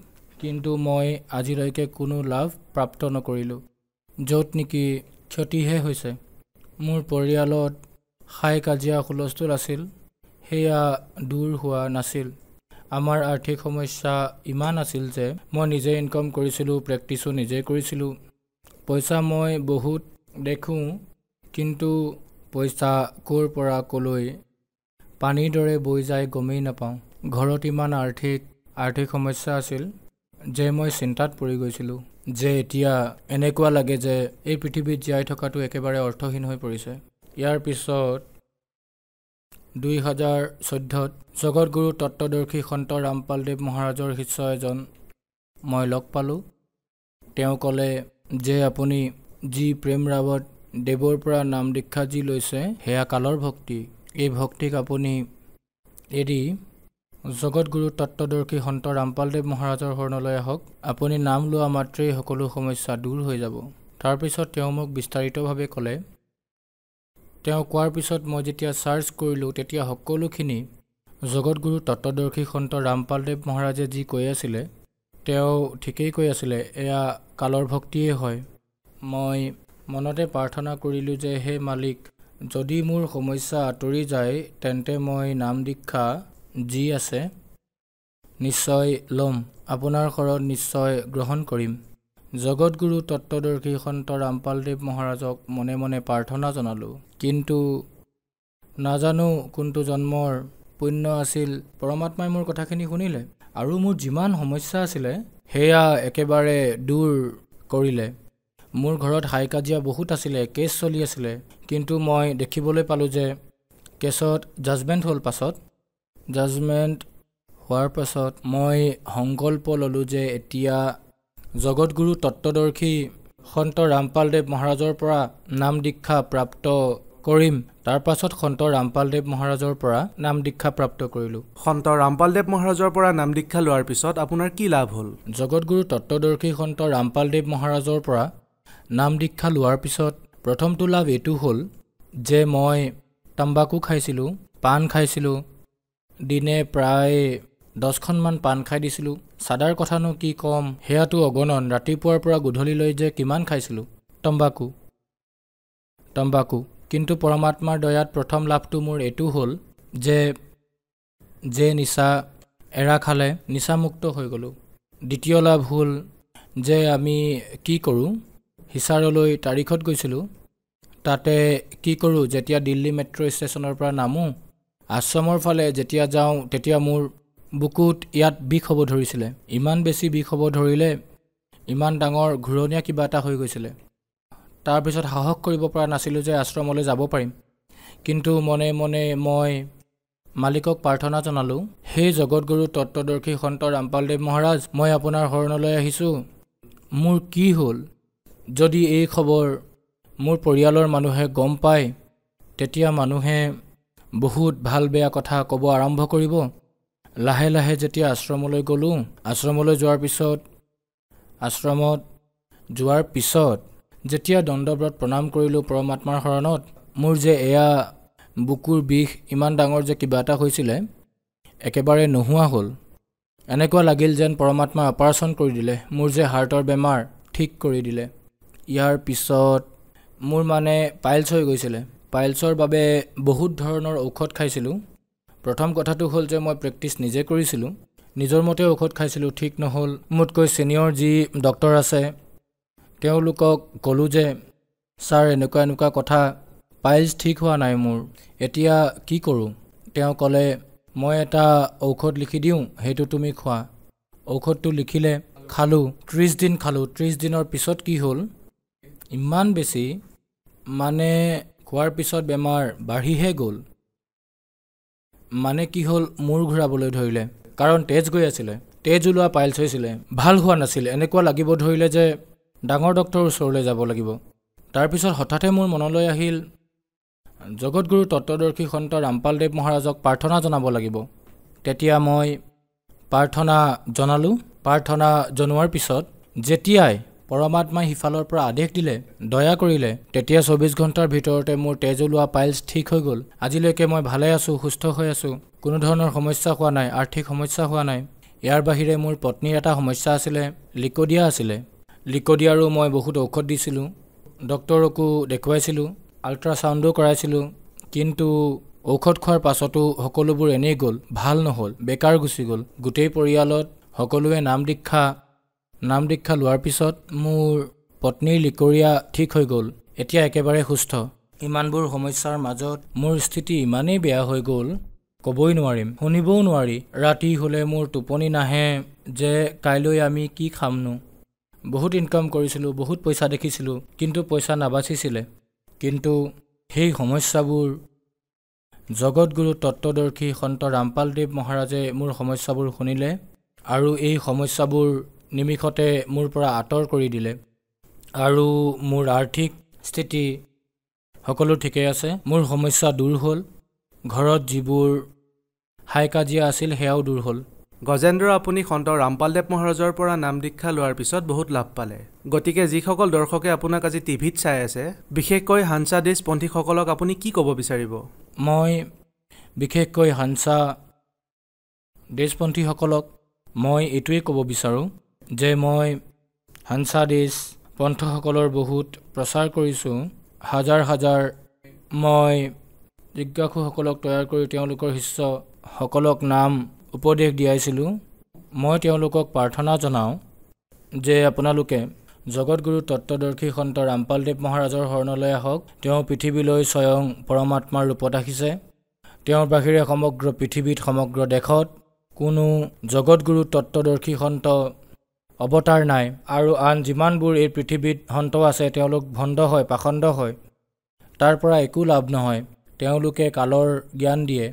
G: কিন্তু মই আজিলৈকে কোনো লাভ প্ৰাপ্ত নকৰিলোঁ, য'ত নেকি ক্ষতিহে হৈছে। মোৰ পৰিয়ালত হাই কাজিয়া হুলস্থুল আছিল, সেয়া দূৰ হোৱা নাছিল। আমাৰ আৰ্থিক সমস্যা ইমান আছিল যে মই নিজে ইনকাম কৰিছিলোঁ, প্ৰেক্টিছো নিজে কৰিছিলোঁ। পইচা মই বহুত দেখোঁ, কিন্তু পইচা ক'ৰ পৰা ক'লৈ পানীৰ দৰে বৈ যায় গমেই নাপাওঁ। ঘৰত ইমান আৰ্থিক সমস্যা আছিল যে মই চিন্তাত পৰি গৈছিলোঁ যে এতিয়া এনেকুৱা লাগে যে এই পৃথিৱীত জীয়াই থকাটো একেবাৰে অৰ্থহীন হৈ পৰিছে। ইয়াৰ পিছত 2014 জগতগুৰু তত্ত্বদৰ্শী সন্ত ৰামপাল দেৱ মহাৰাজৰ শিষ্য এজন মই লগ পালোঁ। তেওঁ ক'লে যে আপুনি যি প্ৰেম ৰাৱত দেৱৰ পৰা নাম দীক্ষা যি লৈছে সেয়া কালৰ ভক্তি। এই ভক্তিক আপুনি এৰি জগতগুৰু তত্ত্বদৰ্শী সন্ত ৰামপাল দেৱ মহাৰাজৰ শৰণলৈ আহক। আপুনি নাম লোৱা মাত্ৰেই সকলো সমস্যা দূৰ হৈ যাব। তাৰপিছত তেওঁ মোক বিস্তাৰিতভাৱে ক'লে। তেওঁ কোৱাৰ পিছত মই যেতিয়া চাৰ্চ কৰিলোঁ তেতিয়া সকলোখিনি জগতগুৰু তত্ত্বদৰ্শী সন্ত ৰামপাল দেৱ মহাৰাজে যি কৈ আছিলে তেওঁ ঠিকেই কৈ আছিলে, এয়া কালৰ ভক্তিয়েই হয়। মই মনতে প্ৰাৰ্থনা কৰিলোঁ যে হে মালিক, যদি মোৰ সমস্যা আঁতৰি যায় তেন্তে মই নাম দীক্ষা যি আছে নিশ্চয় ল'ম, আপোনাৰ শৰণ নিশ্চয় গ্ৰহণ কৰিম। জগতগুৰু তত্ত্বদৰ্শী সন্ত ৰামপাল দেৱ মহাৰাজক মনে মনে প্ৰাৰ্থনা জনালোঁ। কিন্তু নাজানো কোনটো জন্মৰ পুণ্য আছিল, পৰমাত্মাই মোৰ কথাখিনি শুনিলে আৰু মোৰ যিমান সমস্যা আছিলে সেয়া একেবাৰে দূৰ কৰিলে। মোৰ ঘৰত হাই কাজিয়া বহুত আছিলে, কেছ চলি আছিলে, কিন্তু মই দেখিবলৈ পালোঁ যে কেছত জাজমেণ্ট হ'ল। জাজমেণ্ট হোৱাৰ পাছত মই সংকল্প ল'লোঁ যে এতিয়া জগতগুৰু তত্ত্বদৰ্শী সন্ত ৰামপাল দেৱ মহাৰাজৰ পৰা নাম দীক্ষা প্ৰাপ্ত কৰিম। তাৰ পাছত সন্ত ৰামপাল দেৱ মহাৰাজৰ পৰা নাম দীক্ষা প্ৰাপ্ত কৰিলোঁ।
F: সন্ত ৰামপাল দেৱ মহাৰাজৰ পৰা নাম দীক্ষা লোৱাৰ পিছত আপোনাৰ কি লাভ হ'ল?
G: জগতগুৰু তত্ত্বদৰ্শী সন্ত ৰামপাল দেৱ মহাৰাজৰ পৰা নাম দীক্ষা লোৱাৰ পিছত প্ৰথমটো লাভ এইটো হ'ল যে মই তাম্বাকু খাইছিলোঁ, পাণ খাইছিলোঁ, দিনে প্ৰায় 10খনমান পাণ খাই দিছিলোঁ। চাদাৰ কথানো কি ক'ম, সেয়াটো অগণন। ৰাতিপুৱাৰ পৰা গধূলিলৈ যে কিমান খাইছিলোঁ তম্বাকু। কিন্তু পৰমাত্মাৰ দয়াত প্ৰথম লাভটো মোৰ এইটো হ'ল যে নিচা এৰা খালে নিচামুক্ত হৈ গ'লোঁ। দ্বিতীয় লাভ হ'ল যে আমি কি কৰোঁ, হিচাৰলৈ তাৰিখত গৈছিলোঁ। তাতে কি কৰোঁ, যেতিয়া দিল্লী মেট্ৰ' ষ্টেচনৰ পৰা নামোঁ, আশ্ৰমৰ ফালে যেতিয়া যাওঁ তেতিয়া মোৰ বুকুত ইয়াত বিষ হ'ব ধৰিছিলে। ইমান বেছি বিষ হ'ব ধৰিলে, ইমান ডাঙৰ ঘূৰণীয়া কিবা এটা হৈ গৈছিলে। তাৰপিছত সাহস কৰিব পৰা নাছিলোঁ যে আশ্ৰমলৈ যাব পাৰিম। কিন্তু মনে মনে মই মালিকক প্ৰাৰ্থনা জনালোঁ, হে জগতগুৰু তত্ত্বদৰ্শী সন্ত ৰামপাল দেৱ মহাৰাজ, মই আপোনাৰ শৰণলৈ আহিছোঁ। মোৰ কি হ'ল? যদি এই খবৰ মোৰ পৰিয়ালৰ মানুহে গম পায় তেতিয়া মানুহে বহুত ভাল বেয়া কথা ক'ব আৰম্ভ কৰিব। লাহে লাহে যেতিয়া আশ্ৰমলৈ গ'লোঁ, আশ্ৰমত যোৱাৰ পিছত যেতিয়া দণ্ডব্ৰত প্ৰণাম কৰিলোঁ পৰমাত্মাৰ শৰণত, মোৰ যে এয়া বুকুৰ বিষ ইমান ডাঙৰ যে কিবা এটা হৈছিলে একেবাৰে নোহোৱা হ'ল। এনেকুৱা লাগিল যেন পৰমাত্মাই অপাৰেশ্যন কৰি দিলে, মোৰ যে হাৰ্টৰ বেমাৰ ঠিক কৰি দিলে। ইয়াৰ পিছত মোৰ মানে পাইলছ হৈ গৈছিলে। পাইলছৰ বাবে বহুত ধৰণৰ ঔষধ খাইছিলোঁ। প্ৰথম কথাটো হ'ল যে মই প্ৰেক্টিছ নিজে কৰিছিলোঁ, নিজৰ মতে ঔষধ খাইছিলোঁ, ঠিক নহ'ল। মোতকৈ ছিনিয়ৰ যি ডক্টৰ আছে তেওঁলোকক ক'লোঁ যে ছাৰ এনেকুৱা কথা, পাইলছ ঠিক হোৱা নাই মোৰ, এতিয়া কি কৰোঁ? তেওঁ ক'লে মই এটা ঔষধ লিখি দিওঁ, সেইটো তুমি খোৱা। ঔষধটো লিখিলে, খালোঁ, 30 দিন খালোঁ। 30 দিনৰ পিছত কি হ'ল, ইমান বেছি মানে খোৱাৰ পিছত বেমাৰ বাঢ়িহে গ'ল। মানে কি হ'ল মূৰ ঘূৰাবলৈ ধৰিলে কাৰণ তেজ গৈ আছিলে তেজ ওলোৱা পাইলছ হৈছিলে ভাল হোৱা নাছিল এনেকুৱা লাগিব ধৰিলে যে ডাঙৰ ডক্টৰৰ ওচৰলৈ যাব লাগিব তাৰপিছত হঠাতে মোৰ মনলৈ আহিল জগতগুৰু তত্ত্বদৰ্শী সন্ত ৰামপালদেৱ মহাৰাজক প্ৰাৰ্থনা জনাব লাগিব তেতিয়া মই প্ৰাৰ্থনা জনালোঁ প্ৰাৰ্থনা জনোৱাৰ পিছত যেতিয়াই পৰমাত্মাই সিফালৰ পৰা আদেশ দিলে দয়া কৰিলে তেতিয়া 24 ঘণ্টাৰ ভিতৰতে মোৰ তেজ ওলোৱা পাইলছ ঠিক হৈ গ'ল আজিলৈকে মই ভালে আছোঁ সুস্থ হৈ আছোঁ কোনো ধৰণৰ সমস্যা হোৱা নাই আৰ্থিক সমস্যা হোৱা নাই ইয়াৰ বাহিৰে মোৰ পত্নীৰ এটা সমস্যা আছিলে লিকডিয়া আছিলে লিকডিয়াৰো মই বহুত ঔষধ দিছিলোঁ ডক্টৰকো দেখুৱাইছিলোঁ আল্ট্ৰাছাউণ্ডো কৰাইছিলোঁ কিন্তু ঔষধ খোৱাৰ পাছতো সকলোবোৰ এনেই গ'ল ভাল নহ'ল বেকাৰ গুচি গ'ল গোটেই পৰিয়ালত সকলোৱে নাম দীক্ষা লোৱাৰ পিছত মোৰ পত্নীৰ লিকৰিয়া ঠিক হৈ গ'ল এতিয়া একেবাৰে সুস্থ ইমানবোৰ সমস্যাৰ মাজত মোৰ স্থিতি ইমানেই বেয়া হৈ গ'ল ক'বই নোৱাৰিম শুনিবও নোৱাৰি ৰাতি হ'লে মোৰ টোপনি নাহে যে কাইলৈ আমি কি খামনো বহুত ইনকাম কৰিছিলোঁ বহুত পইচা দেখিছিলোঁ কিন্তু পইচা নাবাচিছিলে কিন্তু সেই সমস্যাবোৰ জগতগুৰু তত্ত্বদৰ্শী সন্ত ৰামপালদেৱ মহাৰাজে মোৰ সমস্যাবোৰ শুনিলে আৰু এই সমস্যাবোৰ নিমিষতে মোৰ পৰা আঁতৰ কৰি দিলে আৰু মোৰ আৰ্থিক স্থিতি সকলো ঠিকে আছে মোৰ সমস্যা দূৰ হ'ল ঘৰত যিবোৰ হাই কাজিয়া আছিল সেয়াও দূৰ হ'ল
F: গজেন্দ্ৰ আপুনি সন্ত ৰামপালদেৱ মহাৰাজৰ পৰা নাম দীক্ষা লোৱাৰ পিছত বহুত লাভ পালে গতিকে যিসকল দৰ্শকে আপোনাক আজি টিভিত চাই আছে বিশেষকৈ হানসা দেশপন্থীসকলক আপুনি কি ক'ব বিচাৰিব
G: মই বিশেষকৈ হানসা দেশপন্থীসকলক মই এইটোৱেই ক'ব বিচাৰোঁ যে মই হানসা দেশ পন্থসকলৰ বহুত প্ৰচাৰ কৰিছোঁ হাজাৰ মই জিজ্ঞাসুসকলক তৈয়াৰ কৰি তেওঁলোকৰ শিষ্যসকলক নাম উপদেশ দিয়াইছিলোঁ মই তেওঁলোকক প্ৰাৰ্থনা জনাওঁ যে আপোনালোকে জগতগুৰু তত্ত্বদৰ্শী সন্ত ৰামপালদেৱ মহাৰাজৰ শৰণলৈ আহক তেওঁ পৃথিৱীলৈ স্বয়ং পৰমাত্মাৰ ৰূপত আহিছে তেওঁৰ বাহিৰে সমগ্ৰ পৃথিৱীত সমগ্ৰ দেশত কোনো জগতগুৰু তত্ত্বদৰ্শী সন্ত অৱতাৰ নাই আৰু আন যিমানবোৰ এই পৃথিৱীত সন্ত আছে তেওঁলোক ভণ্ড হয় পাখণ্ড হয় তাৰ পৰা একো লাভ নহয় তেওঁলোকে কালৰ জ্ঞান দিয়ে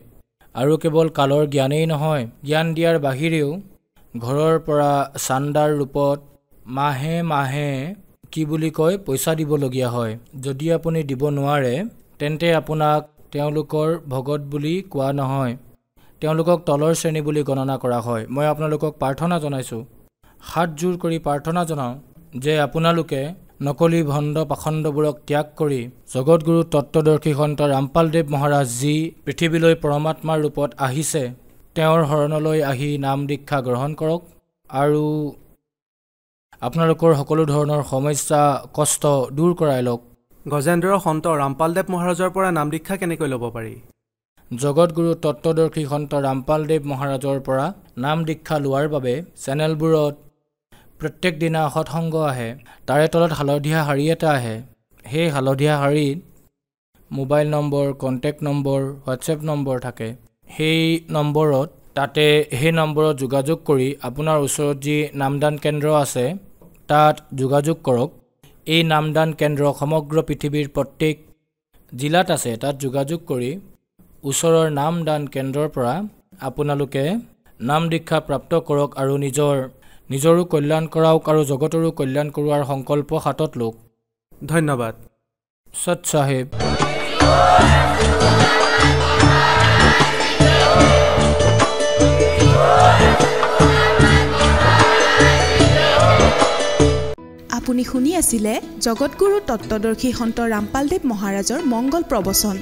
G: আৰু কেৱল কালৰ জ্ঞানেই নহয় জ্ঞান দিয়াৰ বাহিৰেও ঘৰৰ পৰা চান্দাৰ ৰূপত মাহে কি বুলি কয় পইচা দিবলগীয়া হয় যদি আপুনি দিব নোৱাৰে তেন্তে আপোনাক তেওঁলোকৰ ভগত বুলি কোৱা নহয় তেওঁলোকক তলৰ শ্ৰেণী বুলি গণনা কৰা হয় মই আপোনালোকক প্ৰাৰ্থনা জনাইছোঁ হাত জোৰ কৰি প্ৰাৰ্থনা জনাওঁ যে আপোনালোকে নকলি ভণ্ড পাখণ্ডবোৰক ত্যাগ কৰি জগতগুৰু তত্ত্বদৰ্শী সন্ত ৰামপালদেৱ মহাৰাজ যি পৃথিৱীলৈ পৰমাত্মাৰ ৰূপত আহিছে তেওঁৰ শৰণলৈ আহি নাম দীক্ষা গ্ৰহণ কৰক আৰু আপোনালোকৰ সকলো ধৰণৰ সমস্যা কষ্ট দূৰ কৰাই লওক
F: গজেন্দ্ৰ সন্ত ৰামপালদেৱ মহাৰাজৰ পৰা নাম দীক্ষা কেনেকৈ ল'ব পাৰি
G: জগতগুৰু তত্ত্বদৰ্শী সন্ত ৰামপালদেৱ মহাৰাজৰ পৰা নাম দীক্ষা লোৱাৰ বাবে চেনেলবোৰত প্ৰত্যেক দিনা সৎসংগ আহে তাৰে তলত হালধীয়া শাৰী এটা আহে সেই হালধীয়া শাৰীত mobile number contact number WhatsApp number থাকে সেই নম্বৰত সেই নম্বৰত যোগাযোগ কৰি আপোনাৰ ওচৰত যি নামদান কেন্দ্ৰ আছে তাত যোগাযোগ কৰক এই নামদান কেন্দ্ৰ সমগ্ৰ পৃথিৱীৰ প্ৰত্যেক জিলাত আছে তাত যোগাযোগ কৰি ওচৰৰ নামদান কেন্দ্ৰৰ পৰা আপোনালোকে নাম দীক্ষা প্ৰাপ্ত কৰক আৰু নিজৰো কল্যাণ কৰাওক আৰু জগতৰো কল্যাণ কৰোৱাৰ সংকল্প হাতত লওক
F: ধন্যবাদ
G: সৎ সাহেব
E: আপুনি শুনি আছিলে জগতগুৰু তত্ত্বদৰ্শী সন্ত ৰামপালদেৱ মহাৰাজৰ মংগল প্ৰবচন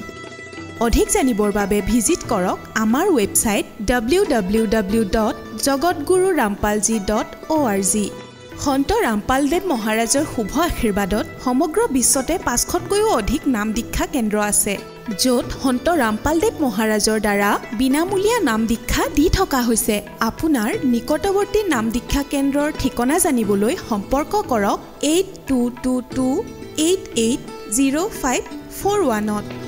E: অধিক জানিবৰ বাবে ভিজিট কৰক আমাৰ ৱেবছাইট www.jagatgururampalji.org সন্ত ৰামপালদেৱ মহাৰাজৰ শুভ আশীৰ্বাদত সমগ্ৰ বিশ্বতে 500তকৈও অধিক নাম দীক্ষা কেন্দ্ৰ আছে য'ত সন্ত ৰামপালদেৱ মহাৰাজৰ দ্বাৰা বিনামূলীয়া নাম দীক্ষা দি থকা হৈছে আপোনাৰ নিকটৱৰ্তী নাম দীক্ষা কেন্দ্ৰৰ ঠিকনা জানিবলৈ সম্পৰ্ক কৰক 8222880541